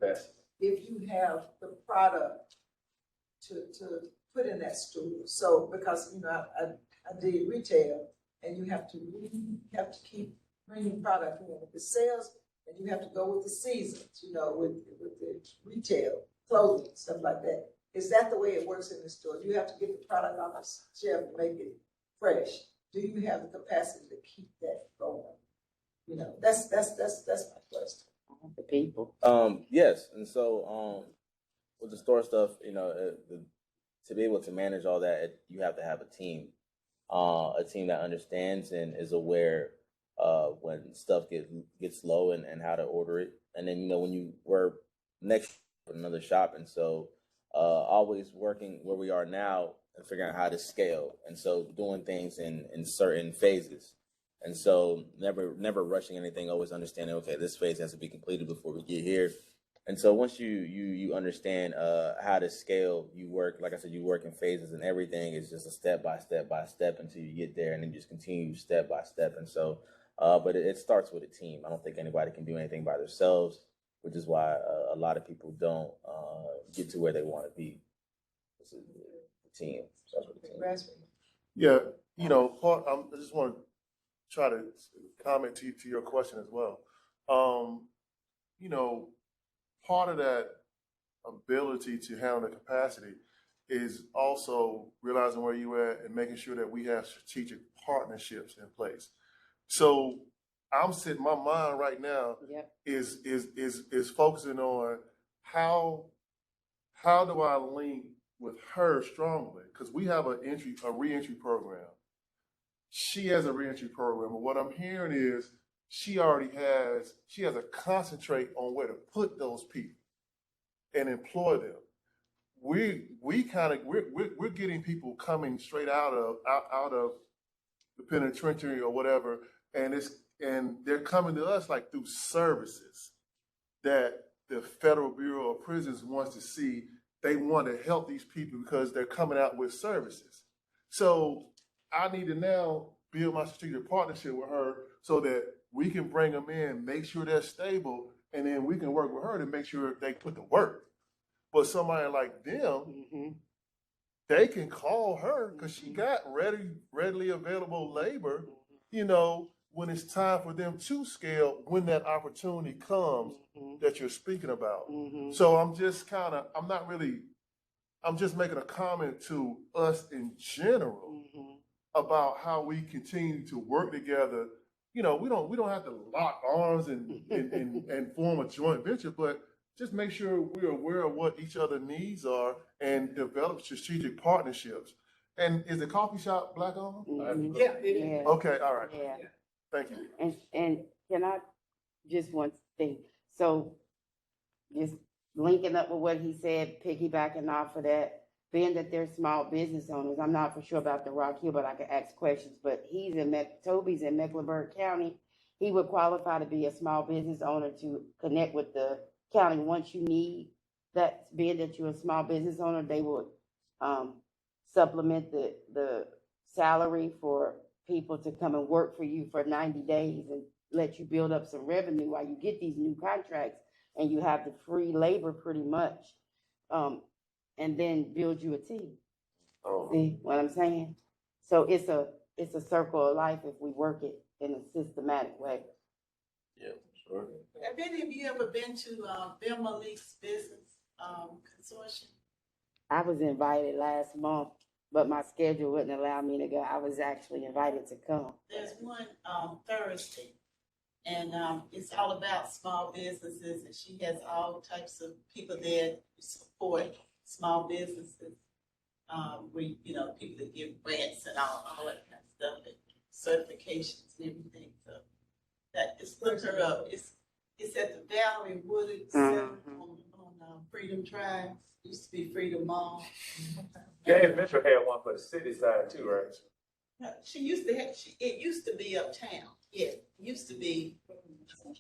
Yes. if you have the product to put in that store. So, because, you know, I did retail, and you have to keep bringing product in. If it sells, and you have to go with the seasons, you know, with the retail, clothing, stuff like that. Is that the way it works in the store? You have to get the product off the shelf to make it fresh. Do you have the capacity to keep that going? You know, that's my question. The people. Yes, and so with the store stuff, you know, to be able to manage all that, you have to have a team that understands and is aware when stuff gets low and how to order it. And then, you know, when you were next to another shop, and so always working where we are now and figuring out how to scale, and so doing things in certain phases. And so never rushing anything, always understanding, okay, this phase has to be completed before we get here. And so once you understand how to scale, you work, like I said, you work in phases, and everything is just a step by step until you get there, and then just continue step by step. And so, but it starts with a team. I don't think anybody can do anything by themselves, which is why a lot of people don't get to where they want to be. It's a team. So that's what the team. Yeah, you know, I just want to try to comment to your question as well. You know, part of that ability to handle the capacity is also realizing where you're at and making sure that we have strategic partnerships in place. So I'm sitting, my mind right now is focusing on how do I link with her strongly? Because we have a reentry program. She has a reentry program, but what I'm hearing is she has to concentrate on where to put those people and employ them. We're getting people coming straight out of the penitentiary or whatever, and they're coming to us like through services that the Federal Bureau of Prisons wants to see. They want to help these people because they're coming out with services. So I need to now build my strategic partnership with her so that we can bring them in, make sure they're stable, and then we can work with her to make sure they put the work. But somebody like them, they can call her because she got readily available labor, you know, when it's time for them to scale, when that opportunity comes that you're speaking about. So I'm just making a comment to us in general about how we continue to work together. You know, we don't have to lock arms and form a joint venture, but just make sure we're aware of what each other's needs are and develop strategic partnerships. And is the coffee shop black owned? Yeah, it is. Yeah. Okay, all right. Yeah. Thank you. And can I just one thing? So just linking up with what he said, piggybacking off of that, being that they're small business owners, I'm not for sure about the Rock Hill, but I can ask questions. But Toby's in Mecklenburg County. He would qualify to be a small business owner to connect with the county once you need that. Being that you're a small business owner, they would supplement the salary for people to come and work for you for 90 days and let you build up some revenue while you get these new contracts, and you have the free labor pretty much, and then build you a team. See what I'm saying? So it's a circle of life if we work it in a systematic way. Yeah, sure. Have any of you ever been to Bill Malik's business consortium? I was invited last month but my schedule wouldn't allow me to go. I was actually invited to come. There's one, Thursday, and, it's all about small businesses, and she has all types of people there to support small businesses. People that give grants and all that kind of stuff, and certifications and everything, so that, just look her up. It's at the Valerie Woodard Center on Freedom Drive, used to be Freedom Mall. James Mitchell had one for the city side too, right? She used to have, it used to be uptown, yeah, it used to be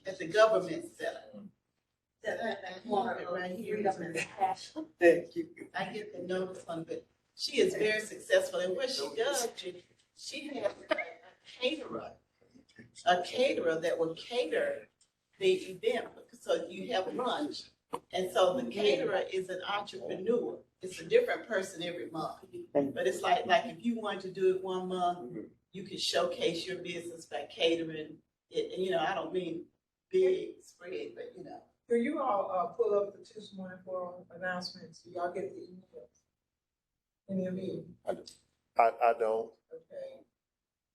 at the government center. That corner right here. Thank you. I get the notice on it, but she is very successful, and what she does, she has a caterer that will cater the event, so you have lunch. And so the caterer is an entrepreneur. It's a different person every month. But it's like if you want to do it one month, you can showcase your business by catering it. And, I don't mean big spread, but Do you all pull up the Tuesday morning for announcements? Do y'all get the emails? Any of you? I don't. Okay.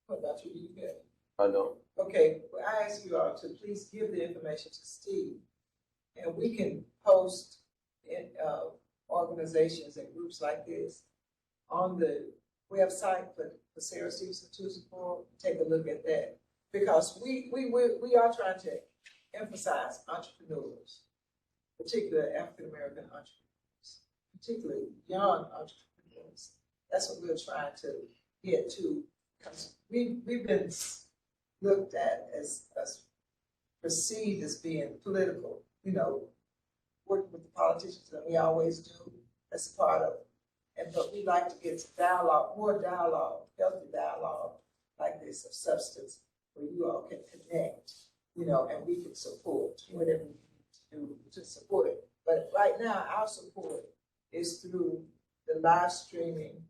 What about you? You get it? I know. Okay, well, I ask you all to please give the information to Steve, and we can post in organizations and groups like this on the website for Sarah Stevenson Tuesday Forum. Take a look at that, because we are trying to emphasize entrepreneurs, particularly African American entrepreneurs, particularly young entrepreneurs. That's what we're trying to get to, because we've been looked at as perceived as being political, working with the politicians, and we always do. That's part of it. But we like to get to dialogue, more dialogue, healthy dialogue like this of substance, where you all can connect, and we can support whatever we need to do to support it. But right now, our support is through the live streaming,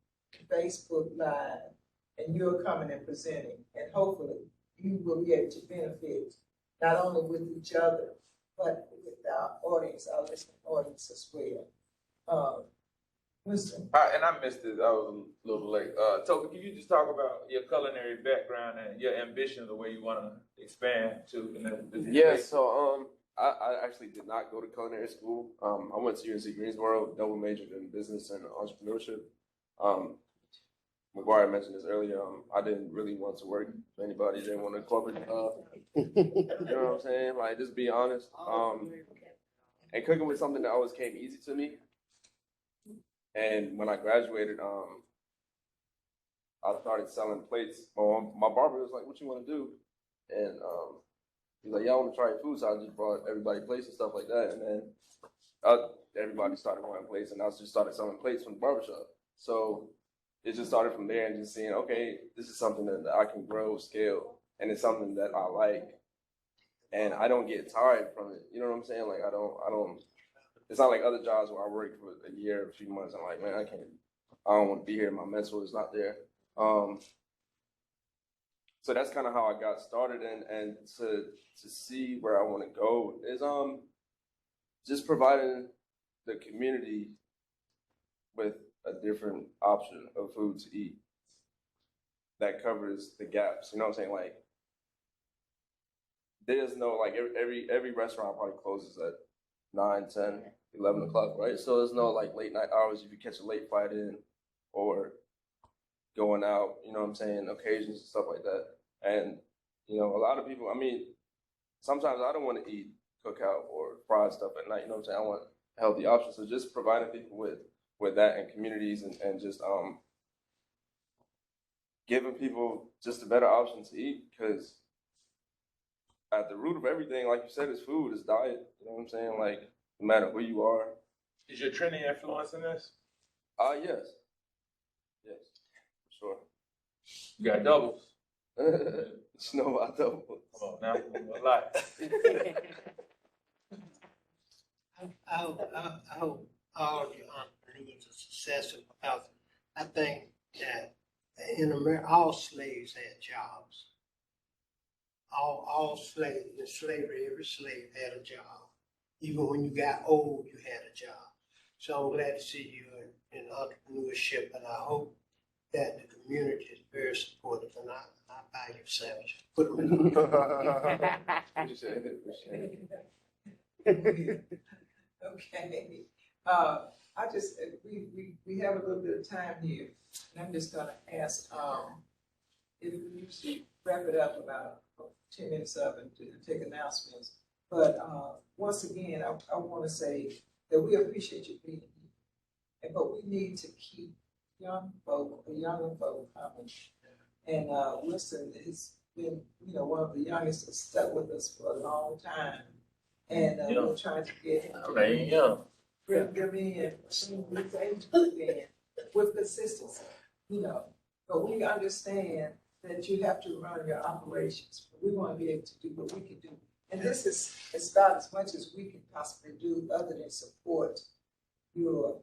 Facebook Live, and you're coming and presenting, and hopefully you will be able to benefit not only with each other, but with our audience, our listening audience as well. Listen. And I missed it. I was a little late. Toka, can you just talk about your culinary background and your ambitions, the way you want to expand to? Yeah, so I actually did not go to culinary school. I went to UNC Greensboro, double majored in business and entrepreneurship. McGuire mentioned this earlier. I didn't really want to work for anybody. Didn't want a corporate job. You know what I'm saying? Like, just be honest. And cooking was something that always came easy to me. And when I graduated, I started selling plates. My barber was like, "What you want to do?" And he's like, "Yeah, I want to try your food." So I just brought everybody plates and stuff like that. And then everybody started wanting plates, and I just started selling plates from the barbershop. So it just started from there, and just seeing, okay, this is something that I can grow, scale, and it's something that I like, and I don't get tired from it. You know what I'm saying? Like, I don't. It's not like other jobs where I work for a year, a few months. I'm like, man, I don't want to be here. My mental is not there. So that's kind of how I got started, and to see where I want to go is just providing the community with a different option of food to eat that covers the gaps. You know what I'm saying? Like, there's no, like, every restaurant probably closes at 9, 10, 11 o'clock, right? So there's no, like, late night hours if you catch a late flight in or going out, you know what I'm saying, occasions and stuff like that. And, a lot of people, sometimes I don't want to eat cookout or fried stuff at night, you know what I'm saying? I want healthy options. So just providing people with that in communities and just giving people just a better option to eat, because at the root of everything, like you said, is food, is diet. You know what I'm saying? Like, no matter who you are. Is your training influencing this? Yes. Yes, for sure. You got doubles. You know about doubles. Come on now, a lot. I hope all of your entrepreneurs are successful, because I think that in America, all slaves had jobs. All slaves in slavery, every slave had a job. Even when you got old, you had a job. So I'm glad to see you in entrepreneurship, and I hope that the community is very supportive, and I buy your sandwich. Put them in the Okay, I just, we have a little bit of time here, and I'm just gonna ask, if we usually wrap it up about 10 minutes up and take announcements. But, once again, I wanna say that we appreciate you being here, but we need to keep younger folk coming. And, Winston has been, one of the youngest that's stuck with us for a long time. And, we're trying to get him. Bring them in, with consistency, But we understand that you have to run your operations. We want to be able to do what we can do. And this is about as much as we can possibly do other than support your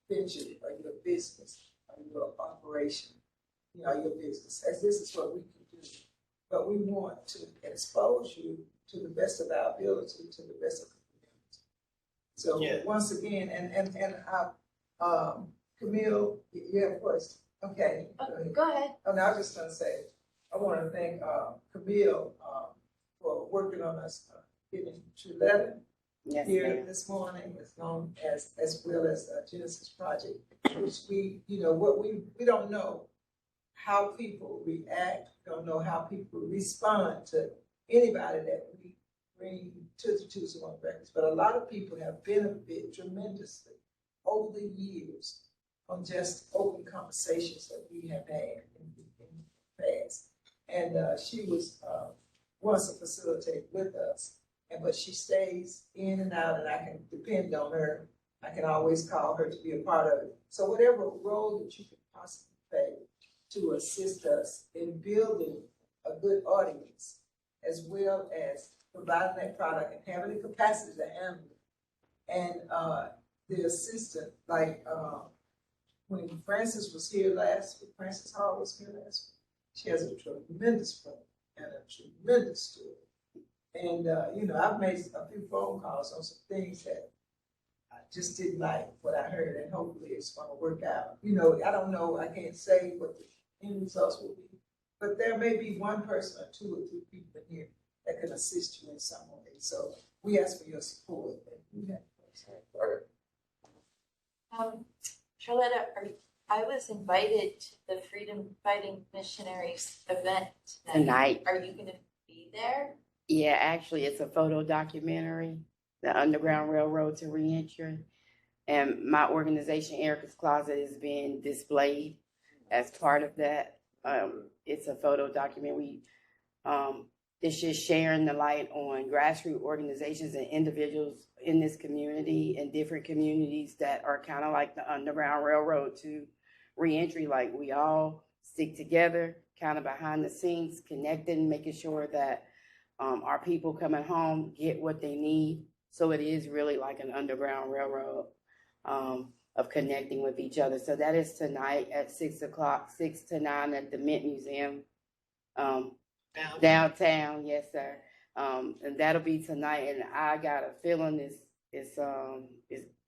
venture or your business or your operation, your business. As this is what we can do. But we want to expose you to the best of our ability, to the best of the community. So once again, Camille, you have a question? Okay. Go ahead. Oh, no, I was just gonna say, I want to thank Camille for working on us getting Truletta here this morning, as known as well as Genesis Project, which we don't know how people react, we don't know how people respond to anybody that we bring to the Tuesday Morning Breakfast, but a lot of people have benefited tremendously over the years on just open conversations that we have had in the past. And she was once a facilitator with us, but she stays in and out, and I can depend on her. I can always call her to be a part of it. So whatever role that you can possibly play to assist us in building a good audience, as well as providing that product and having the capacity to handle it. And the assistant, like when Frances was here last week, Frances Hall was here last week, she has a tremendous friend and a tremendous story. And, I've made a few phone calls on some things that I just didn't like what I heard, and hopefully it's going to work out. I don't know, I can't say what the end results will be, but there may be one person or two or three people in here that can assist you in some way. So we ask for your support. Charlotta, I was invited to the Freedom Fighting Missionaries event Tonight. Are you going to be there? Yeah, actually, it's a photo documentary, the Underground Railroad to Reentry. And my organization, Erica's Closet, is being displayed as part of that. It's a photo documentary. It's just sharing the light on grassroots organizations and individuals in this community and different communities that are kind of like the Underground Railroad to Reentry. Like, we all stick together, kind of behind the scenes, connecting, making sure that our people coming home get what they need. So it is really like an Underground Railroad of connecting with each other. So that is tonight at 6 o'clock, 6 to 9 at the Mint Museum. Downtown, yes, sir. And that'll be tonight. And I got a feeling it's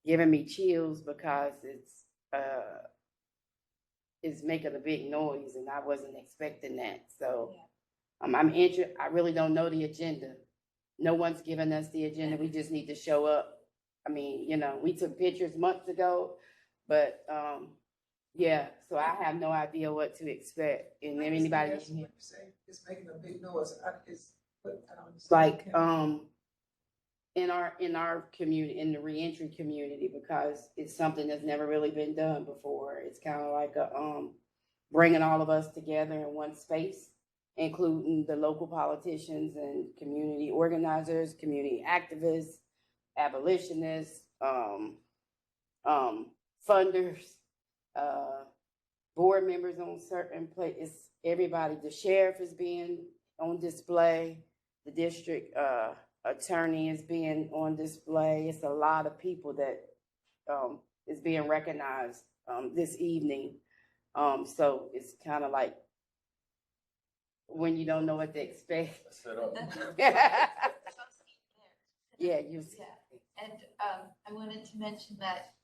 giving me chills because it's making a big noise, and I wasn't expecting that. So I'm interested. I really don't know the agenda. No one's given us the agenda. We just need to show up. I mean, we took pictures months ago, but so I have no idea what to expect. And then anybody It's making a big noise. I don't understand. Like in our community, in the reentry community, because it's something that's never really been done before. It's kind of like bringing all of us together in one space, including the local politicians and community organizers, community activists, abolitionists, funders, board members on certain places. Everybody. The sheriff is being on display. The district attorney is being on display. It's a lot of people that is being recognized this evening. So it's kind of like when you don't know what to expect. Yeah, you see. Yeah. And I wanted to mention that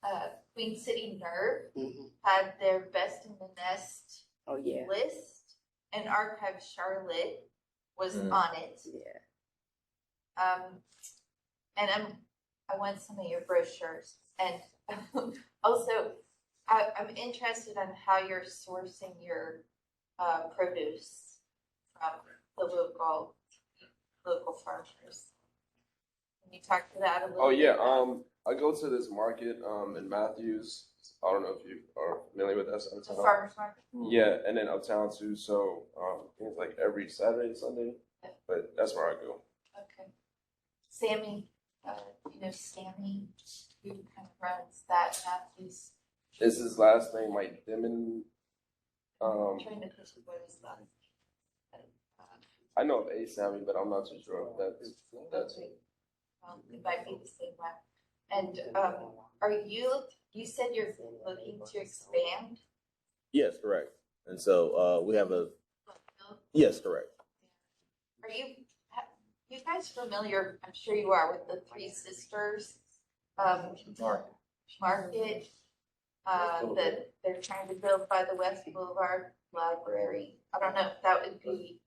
Queen City Nerve had their Best in the Nest Oh, yeah. list, and Archive Charlotte was Mm. on it. Yeah. And I want some of your brochures, and also I'm interested in how you're sourcing your produce from the local farmers. Can you talk to that a little Oh bit? yeah, I go to this market in Matthews. I don't know if you are familiar with that side of The town. farmers market. Yeah, and then uptown too. So I think it's like every Saturday, Sunday. But that's where I go. Okay. Sammy, Sammy, who kind of runs that Matthews. Is his last name like Dimon? I'm trying to think of what his last name. I know of A Sammy, but I'm not too sure if that's Okay. It might be the same one. And you said you're looking to expand? Yes, correct. And so we have yes, correct. Are you guys familiar, I'm sure you are, with the Three Sisters market that they're trying to build by the West Boulevard Library? I don't know if that would be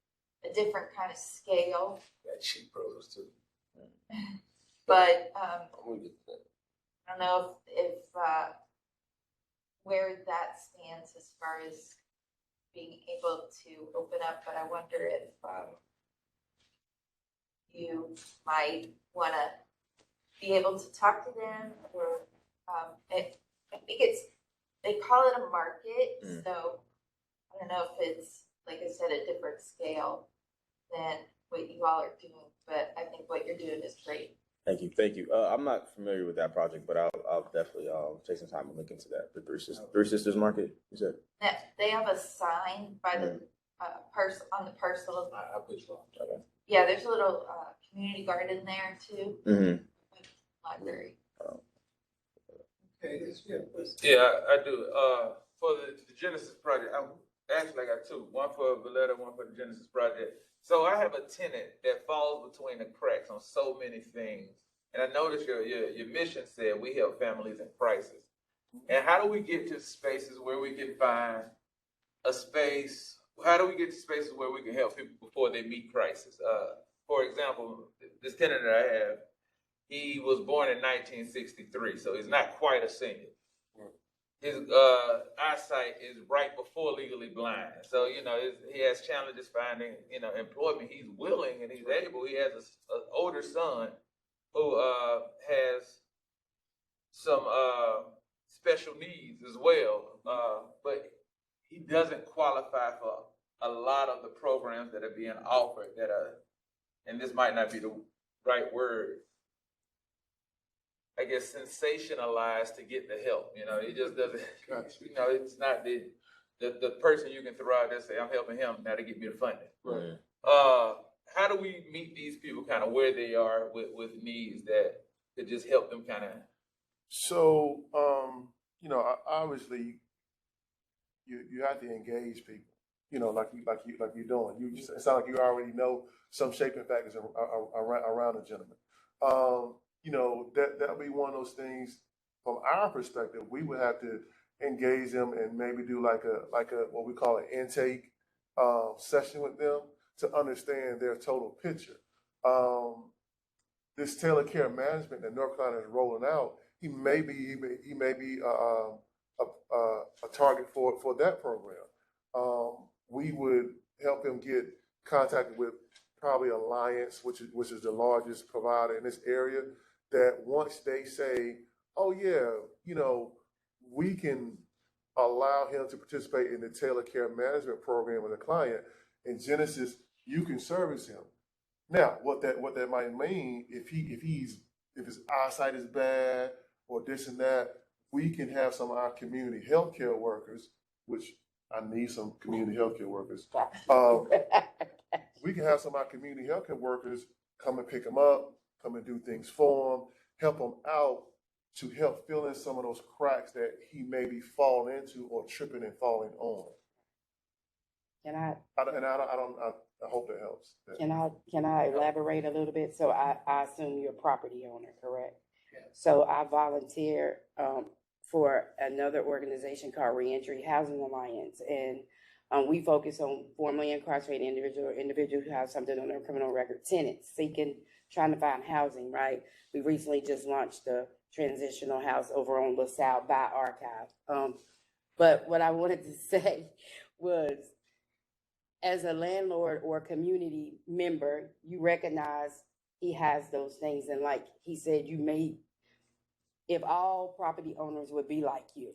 a different kind of scale. Got cheap produce too. But I don't know if where that stands as far as being able to open up, but I wonder if you might want to be able to talk to them, or I think they call it a market, so I don't know if it's, like I said, a different scale than what you all are doing, but I think what you're doing is great. Thank you. I'm not familiar with that project, but I'll definitely take some time and look into that. The Three Sisters Market, you said? They have a sign by the on the parcel. I'll put you on. Okay. Yeah, there's a little community garden there too. Mm-hmm. Library. Yeah, I do. For the Genesis project, I got two. One for Valletta, one for the Genesis project. So I have a tenant that falls between the cracks on so many things. And I noticed your mission said we help families in crisis. And how do we get to spaces where we can find a space? How do we get to spaces where we can help people before they meet crisis? For example, this tenant that I have, he was born in 1963, so he's not quite a senior. His eyesight is right before legally blind. So, he has challenges finding, employment. He's willing and he's able. He has an older son who has some special needs as well. But he doesn't qualify for a lot of the programs that are being offered and this might not be the right word, I guess, sensationalized to get the help. It just doesn't, it's not the person you can throw out there and say, I'm helping him now to get me the funding. Right. How do we meet these people kind of where they are with needs that could just help them kind of? So, obviously you have to engage people, like you're doing. It sounds like you already know some shaping factors around a gentleman. That'll be one of those things from our perspective. We would have to engage them and maybe do like a what we call an intake session with them to understand their total picture. This tailored care management that North Carolina is rolling out, he may be a target for that program. We would help him get contacted with probably Alliance, which is the largest provider in this area, that once they say, oh yeah, we can allow him to participate in the tailored care management program with a client, in Genesis, you can service him. Now, what that might mean, if his eyesight is bad or this and that, we can have some of our community healthcare workers, which I need some community healthcare workers. We can have some of our community healthcare workers come and pick him up, come and do things for him, help him out to help fill in some of those cracks that he may be falling into or tripping and falling on. I hope that helps. Can I elaborate a little bit? So I assume you're a property owner, correct? Yeah. So I volunteer for another organization called Reentry Housing Alliance, and We focus on formerly incarcerated individuals who have something on their criminal record, tenants trying to find housing, right? We recently just launched the transitional house over on LaSalle by Archive. But what I wanted to say was, as a landlord or community member, you recognize he has those things. And like he said, if all property owners would be like you,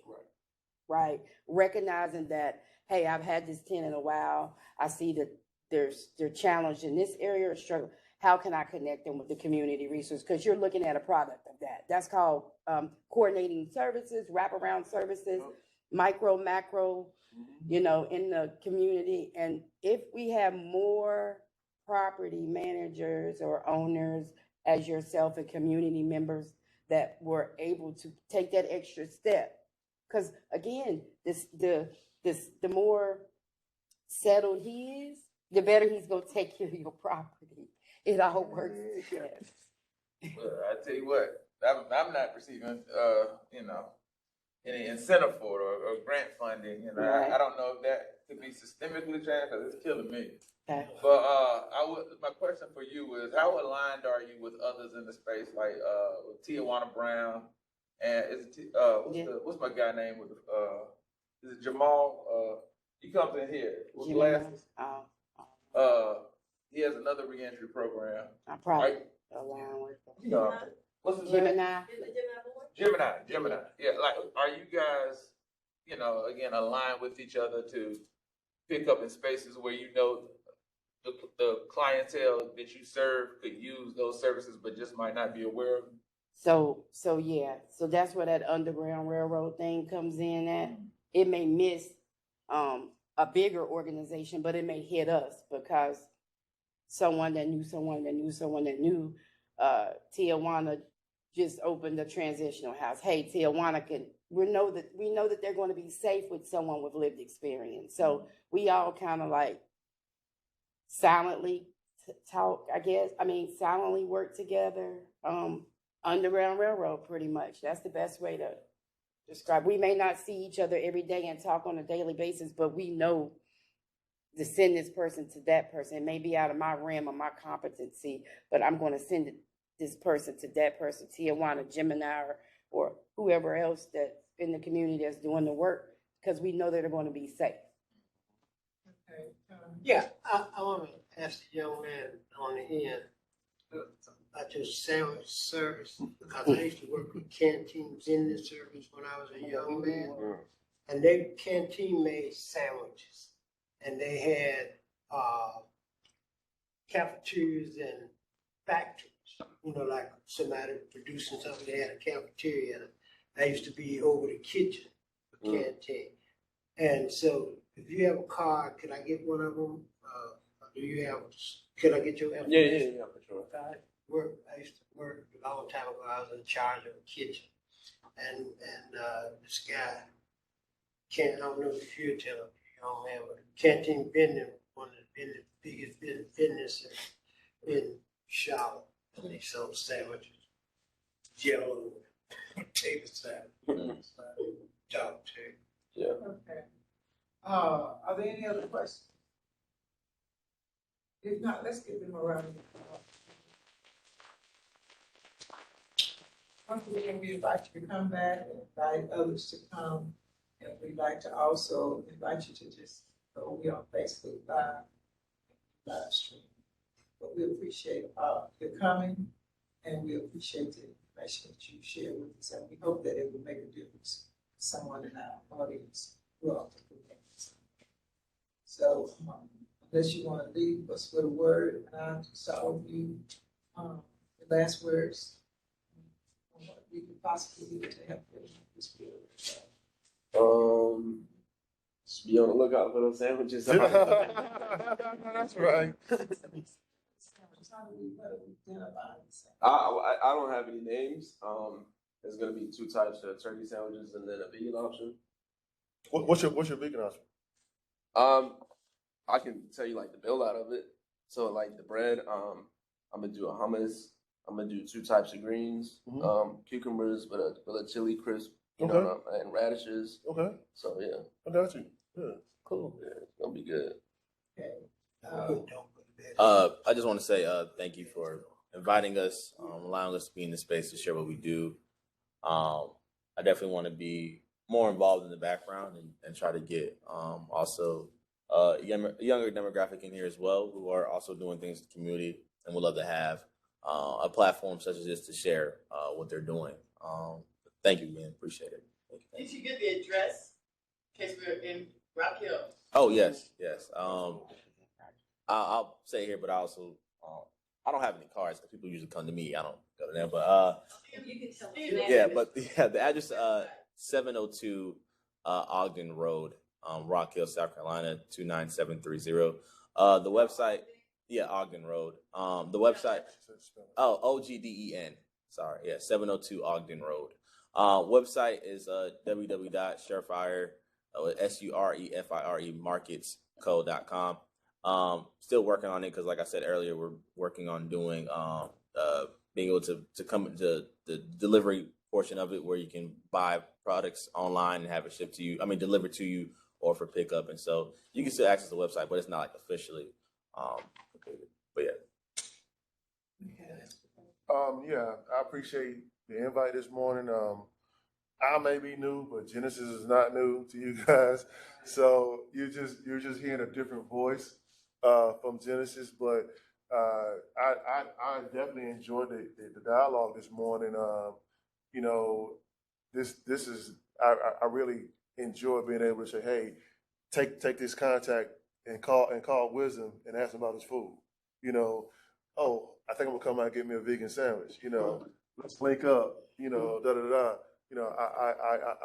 right? Recognizing that, hey, I've had this tenant a while. I see that they're challenged in this area or struggle. How can I connect them with the community resource? Because you're looking at a product of that. That's called coordinating services, wraparound services, micro, macro, in the community. And if we have more property managers or owners as yourself and community members that were able to take that extra step, because again, the more settled he is, the better he's going to take care of your property. It all works together. Well, I tell you what, I'm not receiving, any incentive for it or grant funding. Right. I don't know if that could be systemically changed because it's killing me. Okay. But my question for you is, how aligned are you with others in the space, like with Tijuana Brown, and what's my guy name with is it Jamal? He comes in here with glasses. He has another reentry program. I probably align with them. You know, what's his Gemini. name? Gemini. Yeah, like, are you guys, again, aligned with each other to pick up in spaces where the clientele that you serve could use those services, but just might not be aware of them? So yeah. So that's where that Underground Railroad thing comes in at. It may miss a bigger organization, but it may hit us because someone that knew someone that knew someone that knew Tijuana just opened a transitional house. Hey, Tijuana we know that they're going to be safe with someone with lived experience. So we all kind of like silently talk, I guess. Silently work together. Underground Railroad, pretty much. That's the best way to describe. We may not see each other every day and talk on a daily basis, but we know to send this person to that person. It may be out of my realm or my competency, but I'm going to send this person to that person, Tijuana, Gemini, or whoever else that's in the community that's doing the work, because we know that they're going to be safe. Okay. Yeah, I want to ask the young man on the end about your sandwich service, because I used to work with canteen vending service when I was a young man, and their canteen made sandwiches, and they had cafeterias and factories. Like somebody producing something, they had a cafeteria. And I used to be over the kitchen, the canteen, and so if you have a card, can I get one of them? Could I get your information? Yeah, for sure. I used to work a long time ago. I was in charge of a kitchen, and this guy I don't know if you're telling me, young man, but canteen vending, one of the biggest businesses in Charlotte. And they sold sandwiches, Jello, potato salad, dog too. Yeah. Okay. Are there any other questions? If not, let's give them a round of applause. Once again, we invite you to come back and invite others to come. And we'd like to also invite you to just go, we on Facebook live stream. But we appreciate your coming, and we appreciate the information that you share with us. And we hope that it will make a difference to someone in our audience who are entrepreneurs. So, unless you want to leave us with a word, and I'll start with you, the last words, what we could possibly do to help you in this field. Just be on the lookout for those sandwiches. That's right. I don't have any names. There's gonna be 2 types of turkey sandwiches and then a vegan option. What's your vegan option? I can tell you like the build out of it. So like the bread, I'm gonna do a hummus. I'm gonna do 2 types of greens, cucumbers with a chili crisp, and radishes. Okay. So yeah. I got you. Yeah. Cool. Yeah, it's gonna be good. I just want to say thank you for inviting us, allowing us to be in the space to share what we do. I definitely want to be more involved in the background and try to get also younger demographic in here as well, who are also doing things in the community, and would love to have a platform such as this to share what they're doing. Thank you, man. Appreciate it. Thank you. Did you get the address? In case we're in Rock Hill. Oh yes. I'll say here, but I also I don't have any cards because people usually come to me. I don't go to them, but You can tell us yeah, but the address 702 Ogden Road, Rock Hill, South Carolina 29730. The website, Ogden Road. The website, OGDEN. Sorry, 702 Ogden Road. Website is www.surefire SUREFIRE marketsco.com. Still working on it because, like I said earlier, we're working on doing being able to come to the delivery portion of it, where you can buy products online and have it shipped to you. I mean, delivered to you or for pickup, and so you can still access the website, but it's not like officially completed. But I appreciate the invite this morning. I may be new, but Genesis is not new to you guys. So you're just hearing a different voice from Genesis. But I definitely enjoyed the dialogue this morning. This is I really enjoy being able to say, hey, take this contact and call Wisdom and ask him about his food. Oh, I think I'm gonna come out and get me a vegan sandwich. Let's link up. Da da da.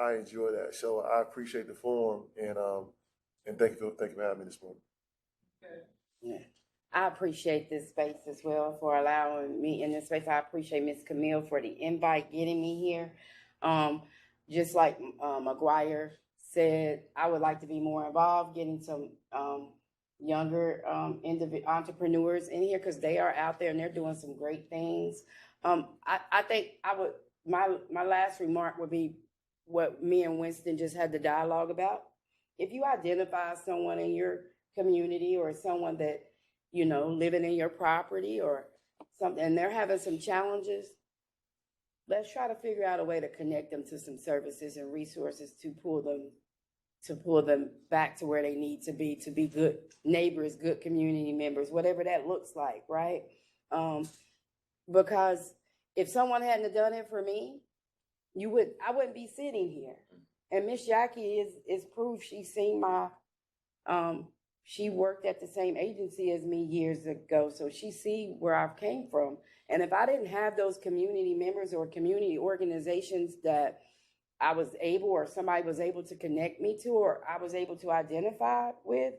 I enjoy that. So I appreciate the forum and thank you for having me this morning. Yeah. I appreciate this space as well for allowing me in this space. I appreciate Ms. Camille for the invite, getting me here. Just like McGuire said, I would like to be more involved, getting some younger entrepreneurs in here, because they are out there and they're doing some great things. I think my last remark would be what me and Winston just had the dialogue about. If you identify someone in your community or someone that, living in your property or something, and they're having some challenges, let's try to figure out a way to connect them to some services and resources to pull them back to where they need to be good neighbors, good community members, whatever that looks like, right? Because if someone hadn't done it for me, I wouldn't be sitting here. And Miss Jackie is proof. She's seen my, she worked at the same agency as me years ago, so she see where I've came from. And if I didn't have those community members or community organizations that I was able, or somebody was able to connect me to, or I was able to identify with,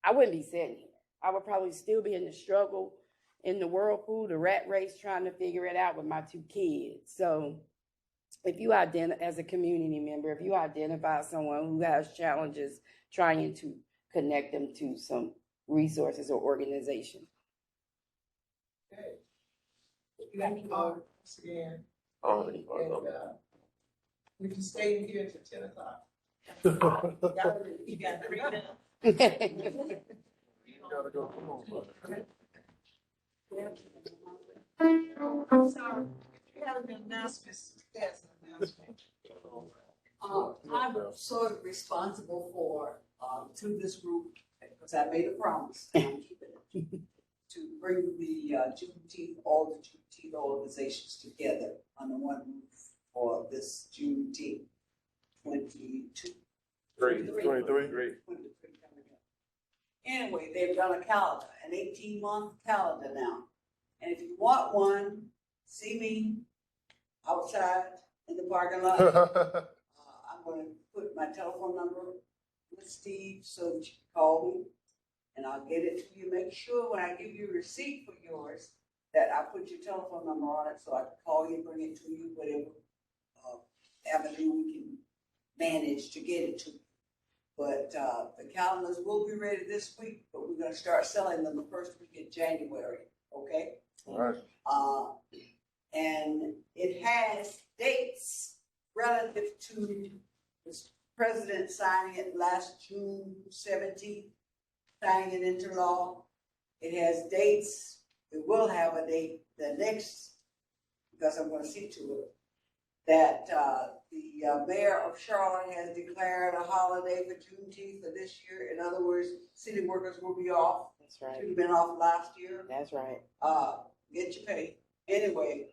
I wouldn't be sitting here. I would probably still be in the struggle, in the whirlpool, the rat race, trying to figure it out with my 2 kids. So if you as a community member, if you identify someone who has challenges, trying to connect them to some resources or organization. Okay. You got any cards again? We can stay in here until 10 o'clock. You got 3 minutes. Gotta go home. I'm sorry. You have an announcement. That's an announcement. I'm sort of responsible for, through this group, because I made a promise, and I'm keeping it, to bring the all the Juneteenth organizations together under one roof for this Juneteenth 23. Anyway, they've done a calendar, an 18-month calendar now. And if you want one, see me outside in the parking lot. I'm going to put my telephone number with Steve so that you can call me, and I'll get it to you. Make sure when I give you a receipt for yours that I put your telephone number on it so I can call you and bring it to you, whatever avenue we can manage to get it to you. But the calendars will be ready this week, but we're going to start selling them the first week in January, okay? All right. And it has dates relative to this president signing it last June 17th, signing it into law. It has dates. It will have a date, the next, because I'm gonna see to it, that, the mayor of Charlotte has declared a holiday for Juneteenth for this year. In other words, city workers will be off. That's right. Should have been off last year. That's right. Get your pay. Anyway,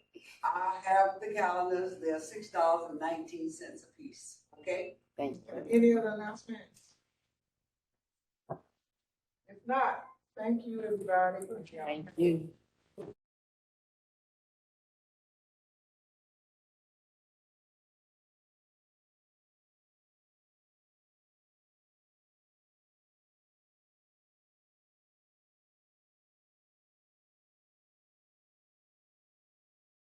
I have the calendars. They're $6.19 a piece. Okay? Thank you. Any other announcements? If not, thank you, everybody. Thank you.